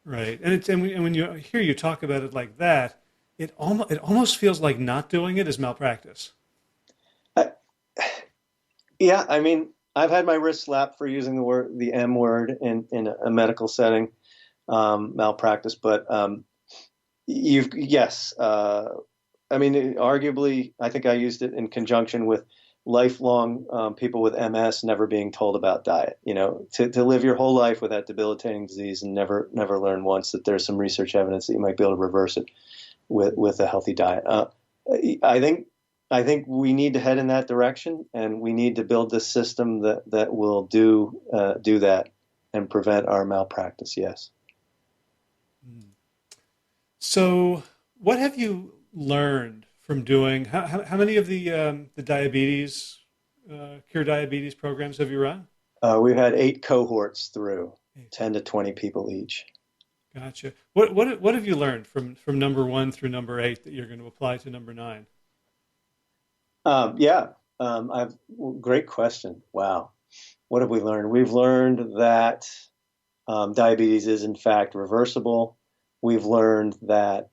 Right, and when you hear you talk about it like that, it almost feels like not doing it is malpractice. Yeah, I mean, I've had my wrist slapped for using the M word in a medical setting, malpractice. But yes. I mean, arguably, I think I used it in conjunction with lifelong people with MS never being told about diet. To live your whole life with that debilitating disease and never learn once that there's some research evidence that you might be able to reverse it with a healthy diet. I think we need to head in that direction, and we need to build this system that will do that and prevent our malpractice. Yes. So, what have you learned from doing? How many of the diabetes cure diabetes programs have you run? We've had 8 cohorts through, 10 to 20 people each. Gotcha. What have you learned from number 1 through number 8 that you're going to apply to number 9? Yeah, great question. Wow. What have we learned? We've learned that diabetes is in fact reversible. We've learned that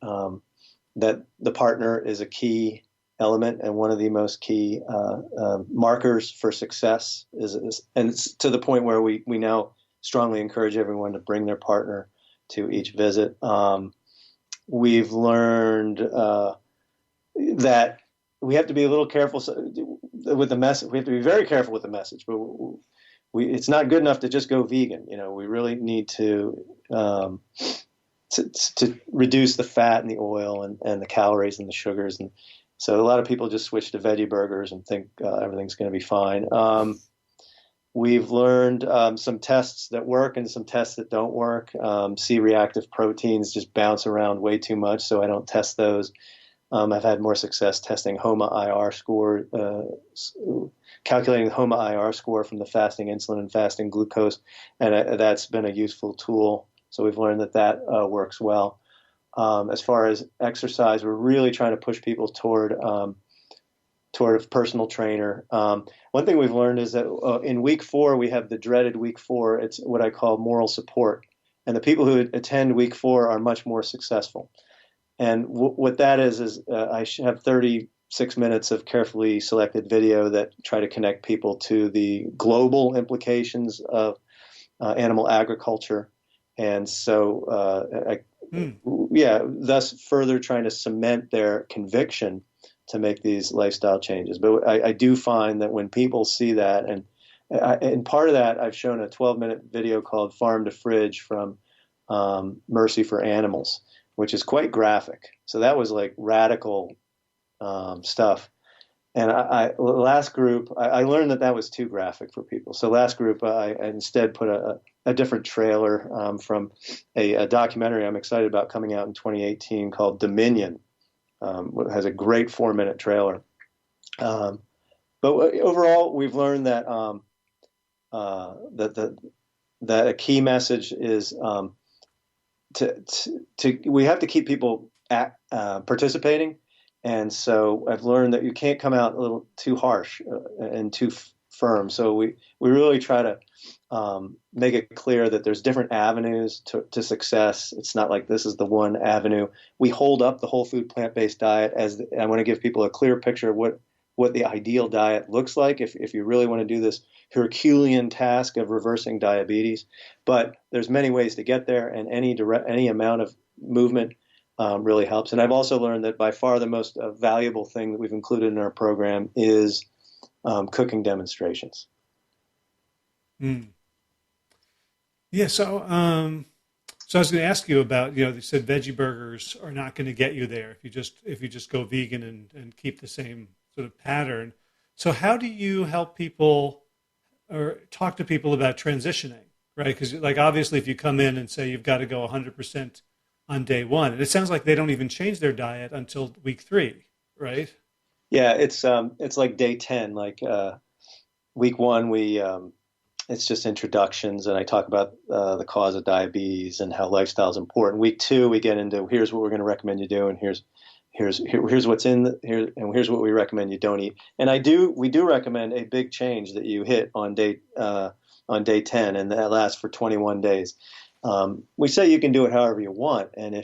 that the partner is a key element and one of the most key markers for success and it's to the point where we now strongly encourage everyone to bring their partner to each visit. We've learned that we have to be a little careful with the message. We have to be very careful with the message, but it's not good enough to just go vegan. We really need to reduce the fat and the oil and the calories and the sugars. And so a lot of people just switch to veggie burgers and think everything's going to be fine. We've learned some tests that work and some tests that don't work. C-reactive proteins just bounce around way too much, so I don't test those. I've had more success testing HOMA-IR score, calculating the HOMA-IR score from the fasting insulin and fasting glucose, and that's been a useful tool. So we've learned that works well. As far as exercise, we're really trying to push people toward a personal trainer. One thing we've learned is that in week 4, we have the dreaded week 4. It's what I call moral support. And the people who attend week 4 are much more successful. And what that is I have 36 minutes of carefully selected video that try to connect people to the global implications of animal agriculture. And so, thus further trying to cement their conviction to make these lifestyle changes. But I do find that when people see that, and part of that, I've shown a 12-minute video called Farm to Fridge from Mercy for Animals, which is quite graphic. So that was like radical stuff. And last group, I learned that was too graphic for people. So last group, I instead put a different trailer from a documentary I'm excited about coming out in 2018 called Dominion. It has a great 4-minute trailer. But overall, we've learned that that a key message is we have to keep people participating. And so I've learned that you can't come out a little too harsh and too firm. So we really try to make it clear that there's different avenues to success. It's not like this is the one avenue. We hold up the whole food plant-based diet I want to give people a clear picture of what the ideal diet looks like if you really want to do this Herculean task of reversing diabetes. But there's many ways to get there, and any amount of movement really helps. And I've also learned that by far the most valuable thing that we've included in our program is cooking demonstrations. Mm. Yeah, so I was going to ask you about, they said veggie burgers are not going to get you there if you just go vegan and keep the same sort of pattern. So how do you help people or talk to people about transitioning, right? Because like obviously if you come in and say you've got to go 100% on day 1, and it sounds like they don't even change their diet until week 3, right? Yeah, it's like day 10. Like week 1, it's just introductions, and I talk about the cause of diabetes and how lifestyle is important. Week 2, we get into here's what we're going to recommend you do, and here's what's in here, and here's what we recommend you don't eat. And we do recommend a big change that you hit on day 10, and that lasts for 21 days. We say you can do it however you want, and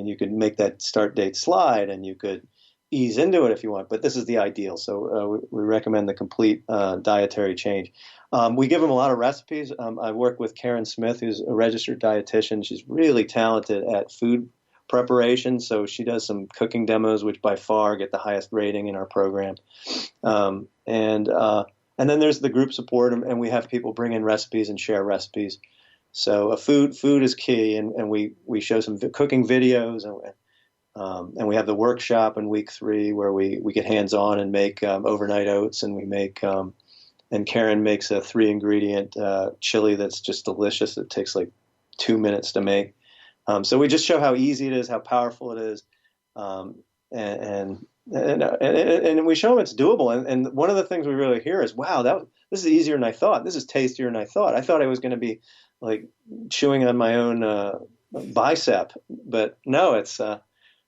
you could make that start date slide, and you could ease into it if you want. But this is the ideal, so we recommend the complete dietary change. We give them a lot of recipes. I work with Karen Smith, who's a registered dietitian. She's really talented at food preparation, so she does some cooking demos, which by far get the highest rating in our program. And then there's the group support, and we have people bring in recipes and share recipes. So food is key, and we show some cooking videos, and we have the workshop in week 3 where we get hands on and make overnight oats, and we make and Karen makes a 3-ingredient chili that's just delicious. It takes like 2 minutes to make. So we just show how easy it is, how powerful it is, and and we show them it's doable. And one of the things we really hear is, wow, this is easier than I thought. This is tastier than I thought. I thought I was going to be like chewing on my own bicep, but no, it's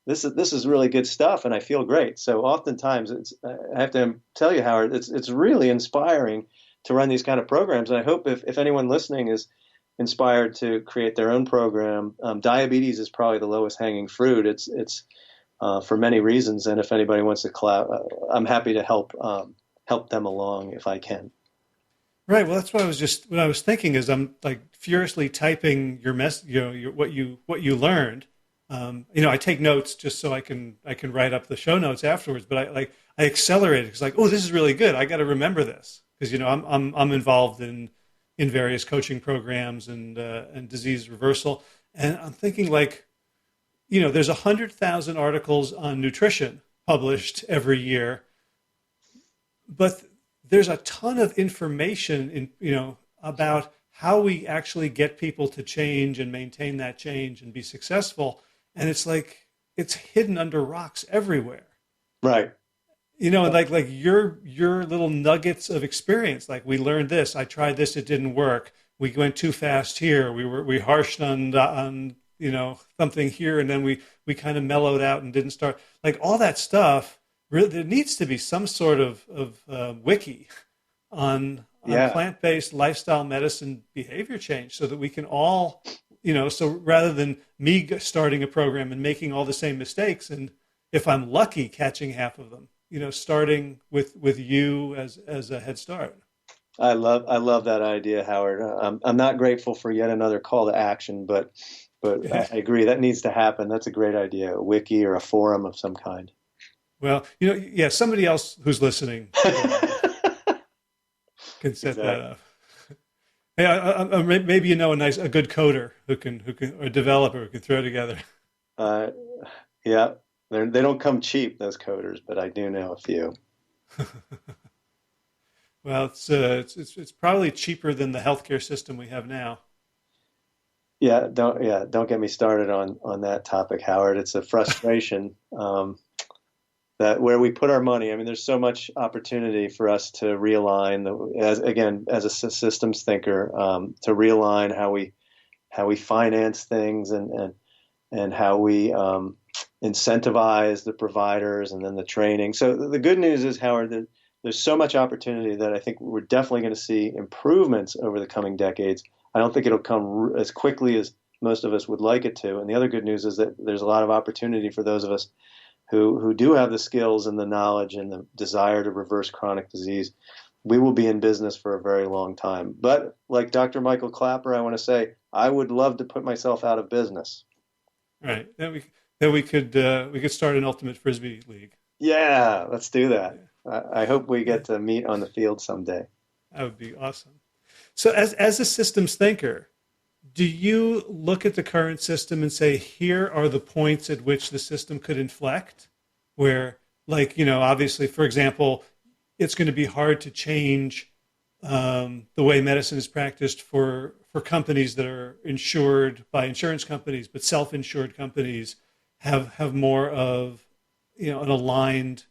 this is really good stuff, and I feel great. So oftentimes, I have to tell you, Howard, it's really inspiring to run these kind of programs. And I hope if anyone listening is inspired to create their own program, diabetes is probably the lowest hanging fruit. It's for many reasons, and if anybody wants to I'm happy to help them along if I can. Right. Well, that's what I was thinking is I'm like furiously typing your what you learned. I take notes just so I can write up the show notes afterwards. But I accelerate it because like, oh, this is really good. I got to remember this because I'm involved in various coaching programs and disease reversal, and I'm thinking like, there's 100,000 articles on nutrition published every year, but there's a ton of information about how we actually get people to change and maintain that change and be successful. And it's like, it's hidden under rocks everywhere. Right. Like your little nuggets of experience. Like we learned this, I tried this, it didn't work. We went too fast here. We harshed on something here. And then we kind of mellowed out and didn't start like all that stuff. There needs to be some sort of wiki on plant-based lifestyle medicine behavior change so that we can all, so rather than me starting a program and making all the same mistakes, and if I'm lucky, catching half of them, starting with you as a head start. I love that idea, Howard. I'm not grateful for yet another call to action, but I agree that needs to happen. That's a great idea, a wiki or a forum of some kind. Well, somebody else who's listening can set that up. Hey, maybe a good coder who can or developer who can throw together. Yeah, they don't come cheap, those coders, but I do know a few. Well, it's probably cheaper than the healthcare system we have now. Don't get me started on that topic, Howard. It's a frustration. That where we put our money, I mean, there's so much opportunity for us to realign, as a systems thinker, to realign how we finance things and how we incentivize the providers and then the training. So the good news is, Howard, that there's so much opportunity that I think we're definitely going to see improvements over the coming decades. I don't think it'll come as quickly as most of us would like it to. And the other good news is that there's a lot of opportunity for those of us who do have the skills and the knowledge and the desire to reverse chronic disease. We will be in business for a very long time. But like Dr. Michael Clapper, I want to say, I would love to put myself out of business. Right. Then we could start an ultimate Frisbee league. Yeah, let's do that. I hope we get to meet on the field someday. That would be awesome. So as a systems thinker, do you look at the current system and say, here are the points at which the system could inflect? Where, obviously, for example, it's going to be hard to change the way medicine is practiced for companies that are insured by insurance companies, but self-insured companies have more of, an aligned,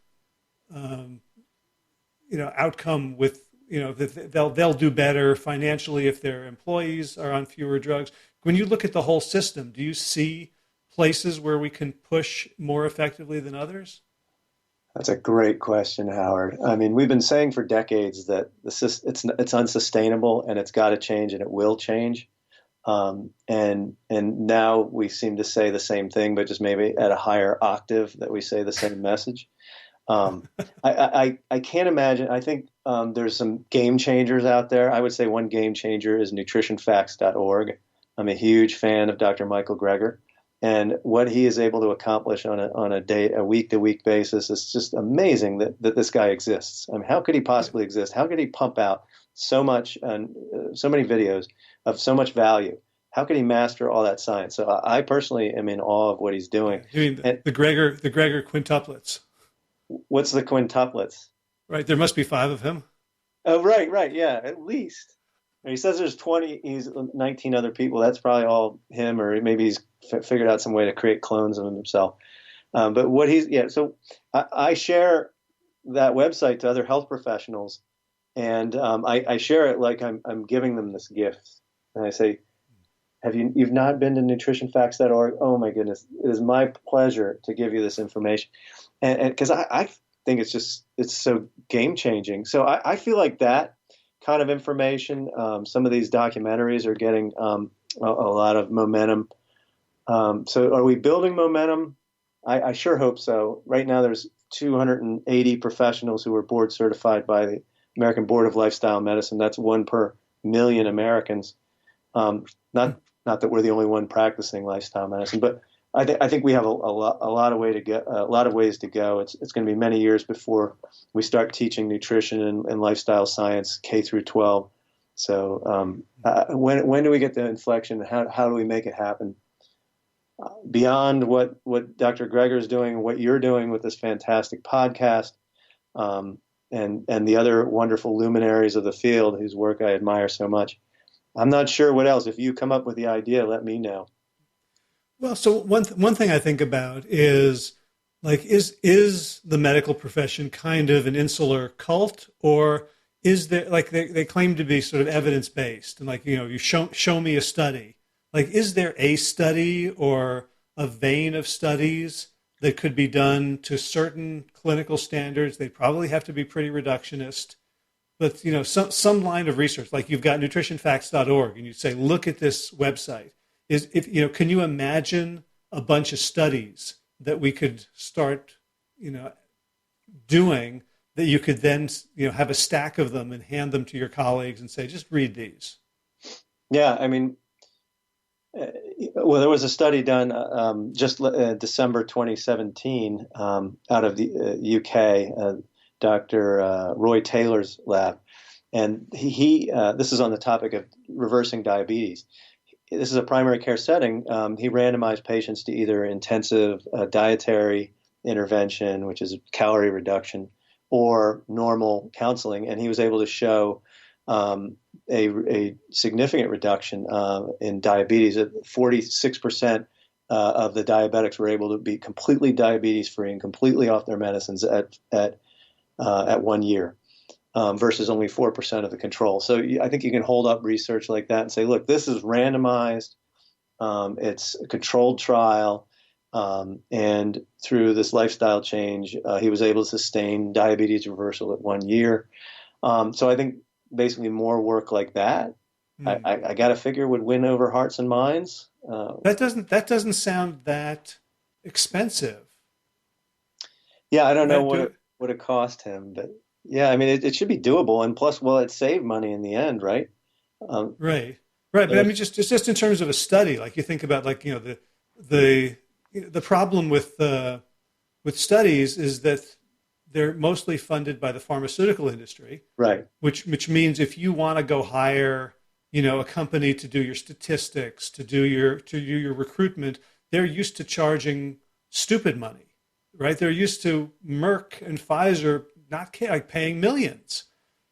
outcome with, they'll do better financially if their employees are on fewer drugs. When you look at the whole system, do you see places where we can push more effectively than others? That's a great question, Howard. I mean, we've been saying for decades that it's unsustainable and it's got to change and it will change. And now we seem to say the same thing, but just maybe at a higher octave that we say the same message. I can't imagine. I think there's some game changers out there. I would say one game changer is nutritionfacts.org. I'm a huge fan of Dr. Michael Greger, and what he is able to accomplish on a week-to-week basis is just amazing that this guy exists. I mean, how could he possibly exist? How could he pump out so much and so many videos of so much value? How could he master all that science? So I personally am in awe of what he's doing. You mean the Greger quintuplets? What's the quintuplets? Right, there must be 5 of him. Oh, right, yeah, at least. He says there's 19 other people. That's probably all him, or maybe he's figured out some way to create clones of himself. But what he's yeah. So I share that website to other health professionals, and I share it like I'm giving them this gift, and I say, you've not been to nutritionfacts.org? Oh my goodness, it is my pleasure to give you this information, and because I think it's so game changing. So I feel like that kind of information. Some of these documentaries are getting a lot of momentum. So are we building momentum? I sure hope so. Right now, there's 280 professionals who are board certified by the American Board of Lifestyle Medicine. That's 1 per million Americans. Not that we're the only one practicing lifestyle medicine, but I think we have a lot of ways to go. It's going to be many years before we start teaching nutrition and lifestyle science K through 12. So when do we get the inflection? How do we make it happen? Beyond what Dr. Greger is doing, what you're doing with this fantastic podcast, and the other wonderful luminaries of the field whose work I admire so much. I'm not sure what else. If you come up with the idea, let me know. Well, so one thing I think about is like is the medical profession kind of an insular cult, or is there like they claim to be sort of evidence based and like you show me a study. Like, is there a study or a vein of studies that could be done to certain clinical standards? They probably have to be pretty reductionist, but some line of research, like you've got nutritionfacts.org, and you say, look at this website. Can you imagine a bunch of studies that we could start, doing that you could then, have a stack of them and hand them to your colleagues and say, just read these? Yeah, I mean. Well, there was a study done just December 2017 out of the UK, Dr. Roy Taylor's lab, and he this is on the topic of reversing diabetes. This is a primary care setting. He randomized patients to either intensive dietary intervention, which is calorie reduction, or normal counseling, and he was able to show a significant reduction in diabetes. 46% of the diabetics were able to be completely diabetes free and completely off their medicines at 1 year, versus only 4% of the control. So I think you can hold up research like that and say, look, this is randomized. It's a controlled trial. And through this lifestyle change, he was able to sustain diabetes reversal at 1 year. So I think basically more work like that, I got to figure would win over hearts and minds. That doesn't sound that expensive. Yeah, I don't know what it cost him, but yeah, I mean it should be doable, and plus, well, it saved money in the end, right? Right. But I mean, just in terms of a study, like you think about, like the problem with studies is that they're mostly funded by the pharmaceutical industry, right? Which means if you want to go hire, a company to do your statistics, to do your recruitment, they're used to charging stupid money, right? They're used to Merck and Pfizer not paying millions,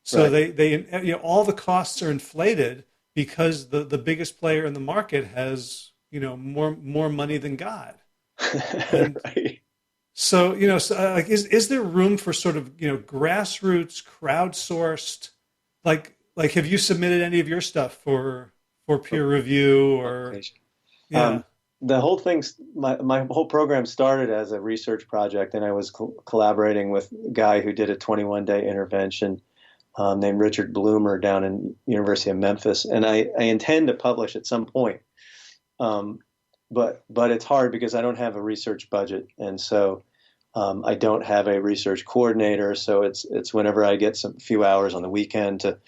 so right. they all the costs are inflated because the biggest player in the market has more money than God. And, right. So, is there room for sort of, grassroots, crowdsourced, like have you submitted any of your stuff for peer review or? Yeah. The whole thing, my whole program started as a research project, and I was collaborating with a guy who did a 21-day intervention named Richard Bloomer down in University of Memphis. And I intend to publish at some point. But it's hard because I don't have a research budget, and so I don't have a research coordinator. So it's whenever I get some few hours on the weekend to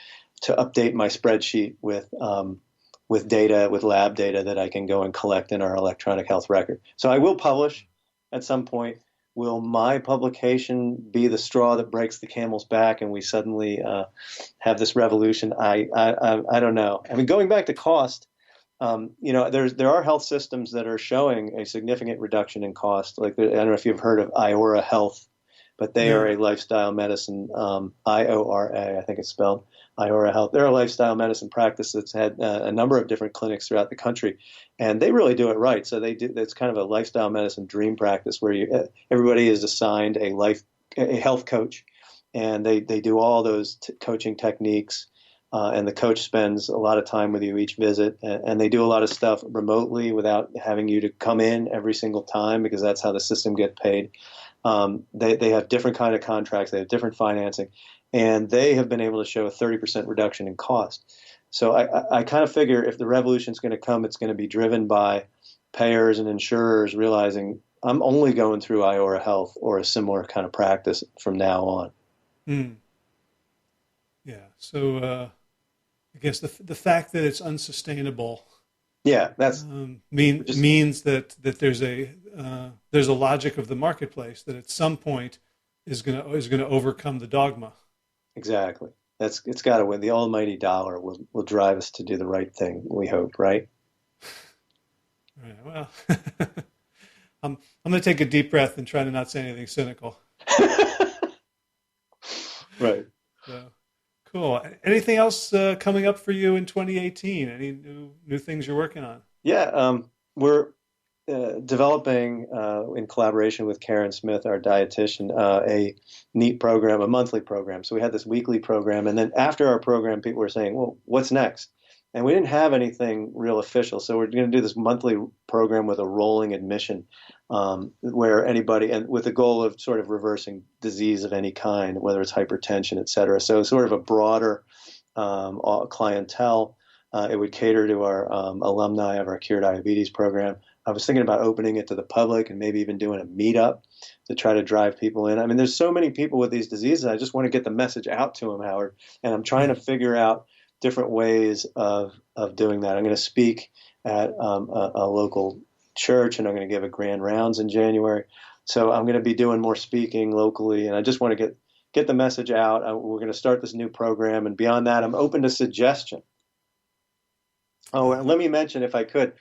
update my spreadsheet with data, with lab data that I can go and collect in our electronic health record. So I will publish at some point. Will my publication be the straw that breaks the camel's back and we suddenly have this revolution? I don't know. I mean, going back to cost. There are health systems that are showing a significant reduction in cost. Like I don't know if you've heard of Iora Health, but they are a lifestyle medicine, IORA, I think it's spelled, IORA Health. They're a lifestyle medicine practice that's had a number of different clinics throughout the country, and they really do it right. So they do. It's kind of a lifestyle medicine dream practice where everybody is assigned a health coach, and they do all those coaching techniques. And the coach spends a lot of time with you each visit, and they do a lot of stuff remotely without having you to come in every single time, because that's how the system gets paid. They have different kind of contracts, they have different financing, and they have been able to show a 30% reduction in cost. So I kind of figure if the revolution is going to come, it's going to be driven by payers and insurers realizing I'm only going through IORA Health or a similar kind of practice from now on. Mm. Yeah. So I guess the fact that it's unsustainable, that's means that there's a logic of the marketplace that at some point is gonna overcome the dogma. Exactly. It's got to win. The almighty dollar will drive us to do the right thing. We hope, right? Right. Well, I'm going to take a deep breath and try to not say anything cynical. Right. So. Cool. Anything else coming up for you in 2018? Any new things you're working on? Yeah, we're developing in collaboration with Karen Smith, our dietitian, a neat program, a monthly program. So we had this weekly program, and then after our program, people were saying, "Well, what's next?" And we didn't have anything real official, so we're going to do this monthly program with a rolling admission, where anybody, and with the goal of sort of reversing disease of any kind, whether it's hypertension, et cetera. So sort of a broader clientele. It would cater to our alumni of our Cure Diabetes program. I was thinking about opening it to the public and maybe even doing a meetup to try to drive people in. I mean, there's so many people with these diseases. I just want to get the message out to them, Howard, and I'm trying to figure out different ways of doing that. I'm going to speak at a local church, and I'm going to give a grand rounds in January. So I'm going to be doing more speaking locally, and I just want to get the message out. We're going to start this new program, and beyond that, I'm open to suggestion. Oh, and let me mention, if I could,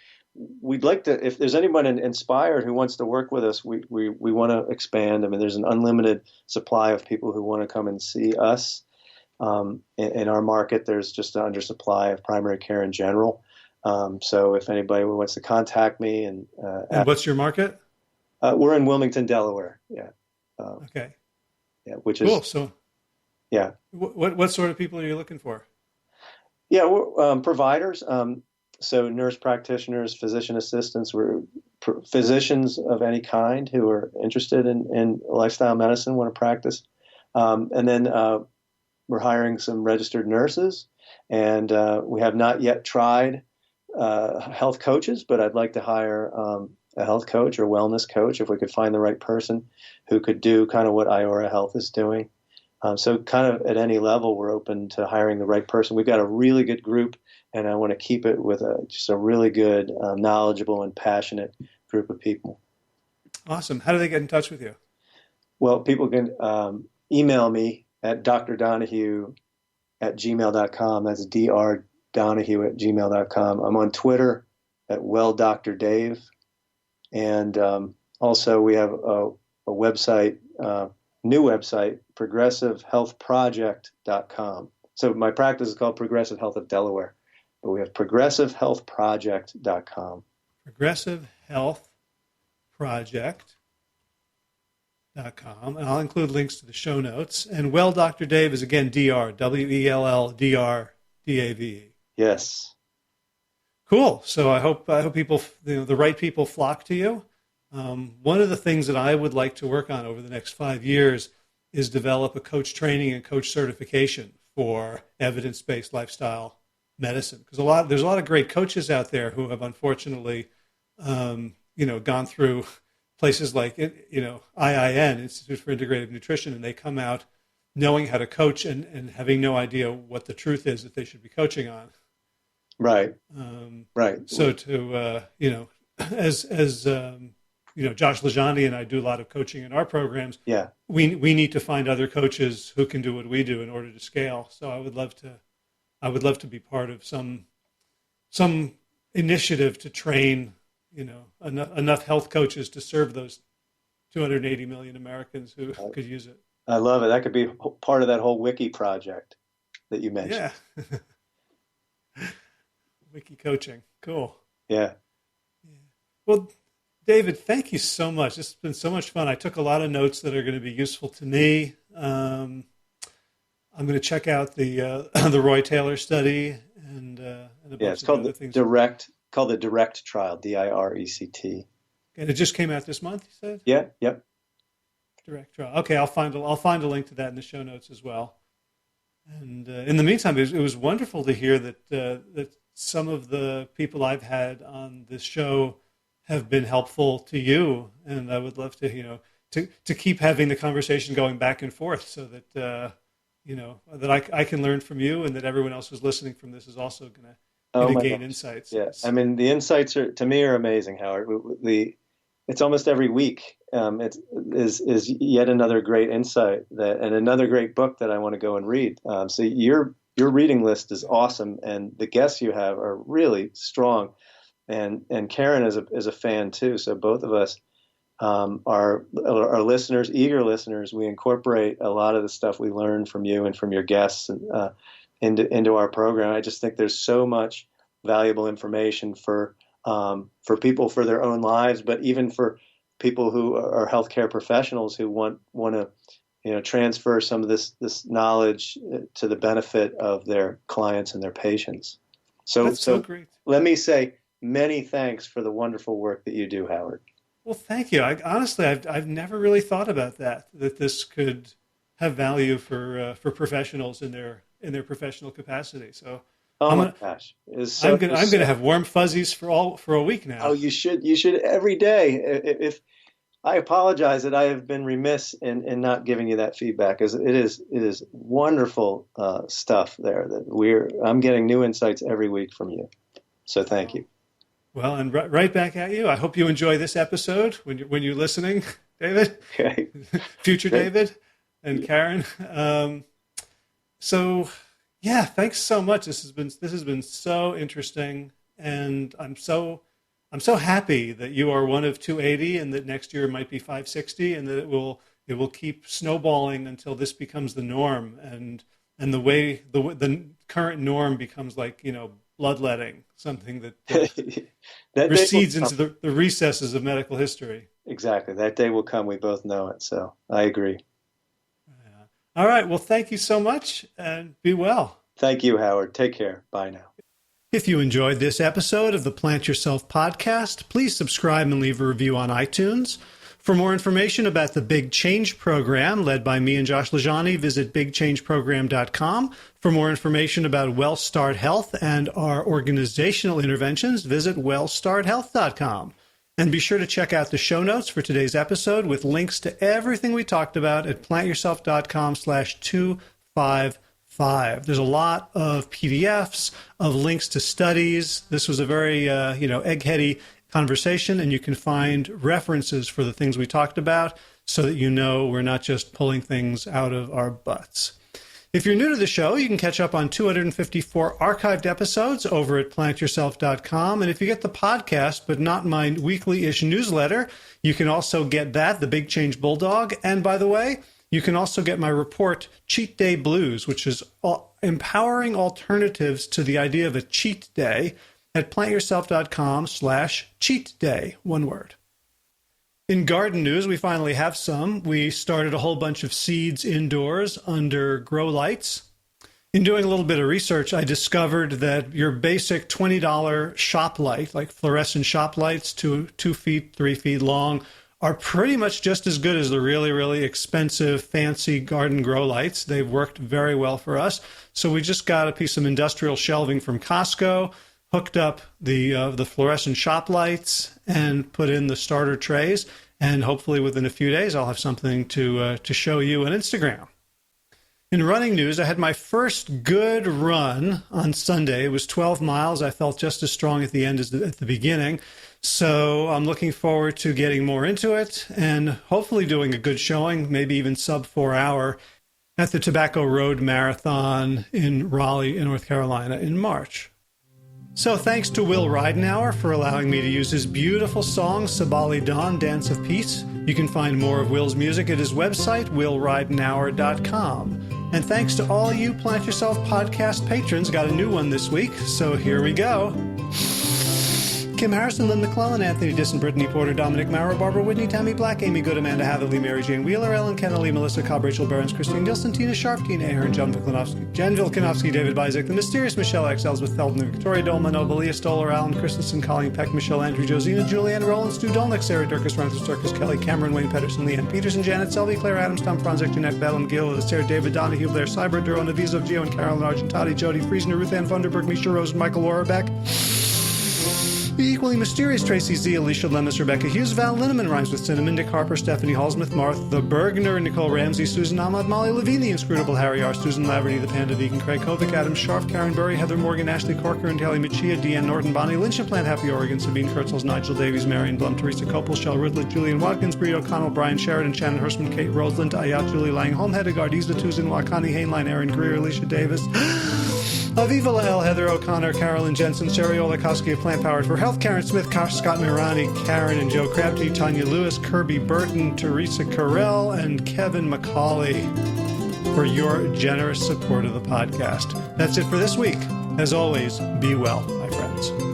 we'd like to, if there's anyone inspired who wants to work with us, we want to expand. I mean, there's an unlimited supply of people who want to come and see us. In our market, there's just an undersupply of primary care in general. So if anybody wants to contact me and what's your market? We're in Wilmington, Delaware. Yeah. Okay. Yeah, which cool. is So, yeah. What sort of people are you looking for? Yeah, we're providers. So nurse practitioners, physician assistants, we're physicians of any kind who are interested in lifestyle medicine, want to practice, and then we're hiring some registered nurses, and we have not yet tried health coaches, but I'd like to hire a health coach or wellness coach if we could find the right person who could do kind of what IORA Health is doing. So kind of at any level, we're open to hiring the right person. We've got a really good group, and I want to keep it with just a really good, knowledgeable and passionate group of people. Awesome. How do they get in touch with you? Well, people can email me at drdonahue@gmail.com. That's drdonahue@gmail.com. I'm on Twitter at WellDrDave. And also we have a website, new website, progressivehealthproject.com. So my practice is called Progressive Health of Delaware, but we have progressivehealthproject.com. progressivehealthproject.com, and I'll include links to the show notes. And Well Dr. Dave is again DR, WELLDRDAVE. Yes. Cool. So I hope people, the right people flock to you. One of the things that I would like to work on over the next 5 years is develop a coach training and coach certification for evidence-based lifestyle medicine. Because there's a lot of great coaches out there who have unfortunately, gone through places like, IIN, Institute for Integrative Nutrition, and they come out knowing how to coach and having no idea what the truth is that they should be coaching on. Right. Right. So as Josh Lejandi and I do a lot of coaching in our programs. Yeah. We need to find other coaches who can do what we do in order to scale. So I would love to be part of some initiative to train, enough health coaches to serve those 280 million Americans who could use it. I love it. That could be part of that whole wiki project that you mentioned. Yeah. Wiki coaching. Cool. Yeah. Yeah. Well, David, thank you so much. This has been so much fun. I took a lot of notes that are going to be useful to me. I'm going to check out the the Roy Taylor study and a bunch It's of called other the things. direct trial, DIRECT. And it just came out this month, you said? Yeah. Yep. Direct trial. Okay, I'll find a link to that in the show notes as well. And in the meantime, it was wonderful to hear that some of the people I've had on this show have been helpful to you, and I would love to to keep having the conversation going back and forth, so that that I can learn from you, and that everyone else who's listening from this is also going to gain insights. Yes, I mean the insights to me are amazing, Howard. It's almost every week. It is yet another great insight and another great book that I want to go and read. So your reading list is awesome, and the guests you have are really strong. And Karen is a fan too. So both of us are listeners, eager listeners. We incorporate a lot of the stuff we learn from you and from your guests into our program. I just think there's so much valuable information for people for their own lives, but even for people who are healthcare professionals who want to transfer some of this knowledge to the benefit of their clients and their patients. That's so great. Let me say many thanks for the wonderful work that you do, Howard. Well, thank you. Honestly, I've never really thought about that this could have value for professionals in their professional capacity. So. My gosh! I'm going to have warm fuzzies for a week now. Oh, you should every day. If I apologize that I have been remiss in not giving you that feedback, because it is wonderful stuff there that I'm getting new insights every week from you. So thank you. Well, and right back at you. I hope you enjoy this episode when you're listening, David. Okay. Future David and Karen. So. Yeah, thanks so much. This has been so interesting, and I'm so happy that you are one of 280, and that next year might be 560, and that it will keep snowballing until this becomes the norm, and the current norm becomes like bloodletting, something that recedes into the recesses of medical history. Exactly, that day will come. We both know it. So I agree. All right. Well, thank you so much, and be well. Thank you, Howard. Take care. Bye now. If you enjoyed this episode of the Plant Yourself podcast, please subscribe and leave a review on iTunes. For more information about the Big Change Program led by me and Josh Lajani, visit bigchangeprogram.com. For more information about Well Start Health and our organizational interventions, visit wellstarthealth.com. And be sure to check out the show notes for today's episode with links to everything we talked about at plantyourself.com/255. There's a lot of PDFs, of links to studies. This was a very, eggheady conversation, and you can find references for the things we talked about so that we're not just pulling things out of our butts. If you're new to the show, you can catch up on 254 archived episodes over at plantyourself.com. And if you get the podcast, but not my weekly-ish newsletter, you can also get that, the Big Change Bulldog. And by the way, you can also get my report, Cheat Day Blues, which is empowering alternatives to the idea of a cheat day at plantyourself.com/cheat day, one word. In garden news, we finally have some. We started a whole bunch of seeds indoors under grow lights. In doing a little bit of research, I discovered that your basic $20 shop light, like fluorescent shop lights, 2 feet, 3 feet long, are pretty much just as good as the really, really expensive, fancy garden grow lights. They've worked very well for us. So we just got a piece of industrial shelving from Costco, hooked up the fluorescent shop lights, and put in the starter trays. And hopefully within a few days, I'll have something to show you on Instagram. In running news, I had my first good run on Sunday. It was 12 miles. I felt just as strong at the end as at the beginning. So I'm looking forward to getting more into it and hopefully doing a good showing, maybe even sub 4 hour, at the Tobacco Road Marathon in Raleigh, in North Carolina in March. So thanks to Will Ridenauer for allowing me to use his beautiful song, Sabali Dawn, Dance of Peace. You can find more of Will's music at his website, willridenauer.com. And thanks to all you Plant Yourself podcast patrons. Got a new one this week, so here we go. Kim Harrison, Lynn McClellan, Anthony Disson, Brittany Porter, Dominic Maurer, Barbara Whitney, Tammy Black, Amy Good, Amanda Hatherley, Mary Jane Wheeler, Ellen Kennelly, Melissa Cobb, Rachel Burns, Christine Nilsson, Tina Sharp, Tina Aaron, Jen Vilkanovsky, David Bizek, The Mysterious Michelle X, Elizabeth Feldman, Victoria Dolman, Obelia Stoller, Alan Christensen, Colleen Peck, Michelle Andrew, Josina, Julianne, Roland, Stu Dolnick, Sarah Durkis, Ranthus Durkis, Kelly Cameron, Wayne Pedersen, Leanne Peterson, Janet Selvey, Claire Adams, Tom Franzek, Jeanette Bellum, Gil, Sarah David, Donohue, Blair Cyber, Duro, Navizo, Gio, and Carolyn Argentati, Jody Friesner, Ruth Ann Funderburg, Misha Rose, and Michael Warbeck. The equally mysterious Tracy Z, Alicia Lemus, Rebecca Hughes, Val Linneman, rhymes with Cinnamon, Dick Harper, Stephanie Hallsmith, Martha Bergner, Nicole Ramsey, Susan Ahmad, Molly Levine, the Inscrutable Harry R., Susan Laverty, the Panda Vegan, Craig Kovic, Adam Scharf, Karen Burry, Heather Morgan, Ashley Corker, and Kelly Machia, Deanne Norton, Bonnie Lynch, and Plant Happy Oregon, Sabine Kurtzels, Nigel Davies, Marion Blum, Teresa Copel, Shell Ridlett, Julian Watkins, Breed O'Connell, Brian Sheridan, Shannon Hirschman, Kate Roseland, Ayat, Julie Lang, Holm, Hedegaard, Isla Tuzin, Wakani, Hainline, Aaron Greer, Alicia Davis, Aviva Lael, Heather O'Connor, Carolyn Jensen, Sherry Olakowski of Plant Powered for Health, Karen Smith, Scott Mirani, Karen and Joe Crabtree, Tanya Lewis, Kirby Burton, Teresa Carell, and Kevin McCauley for your generous support of the podcast. That's it for this week. As always, be well, my friends.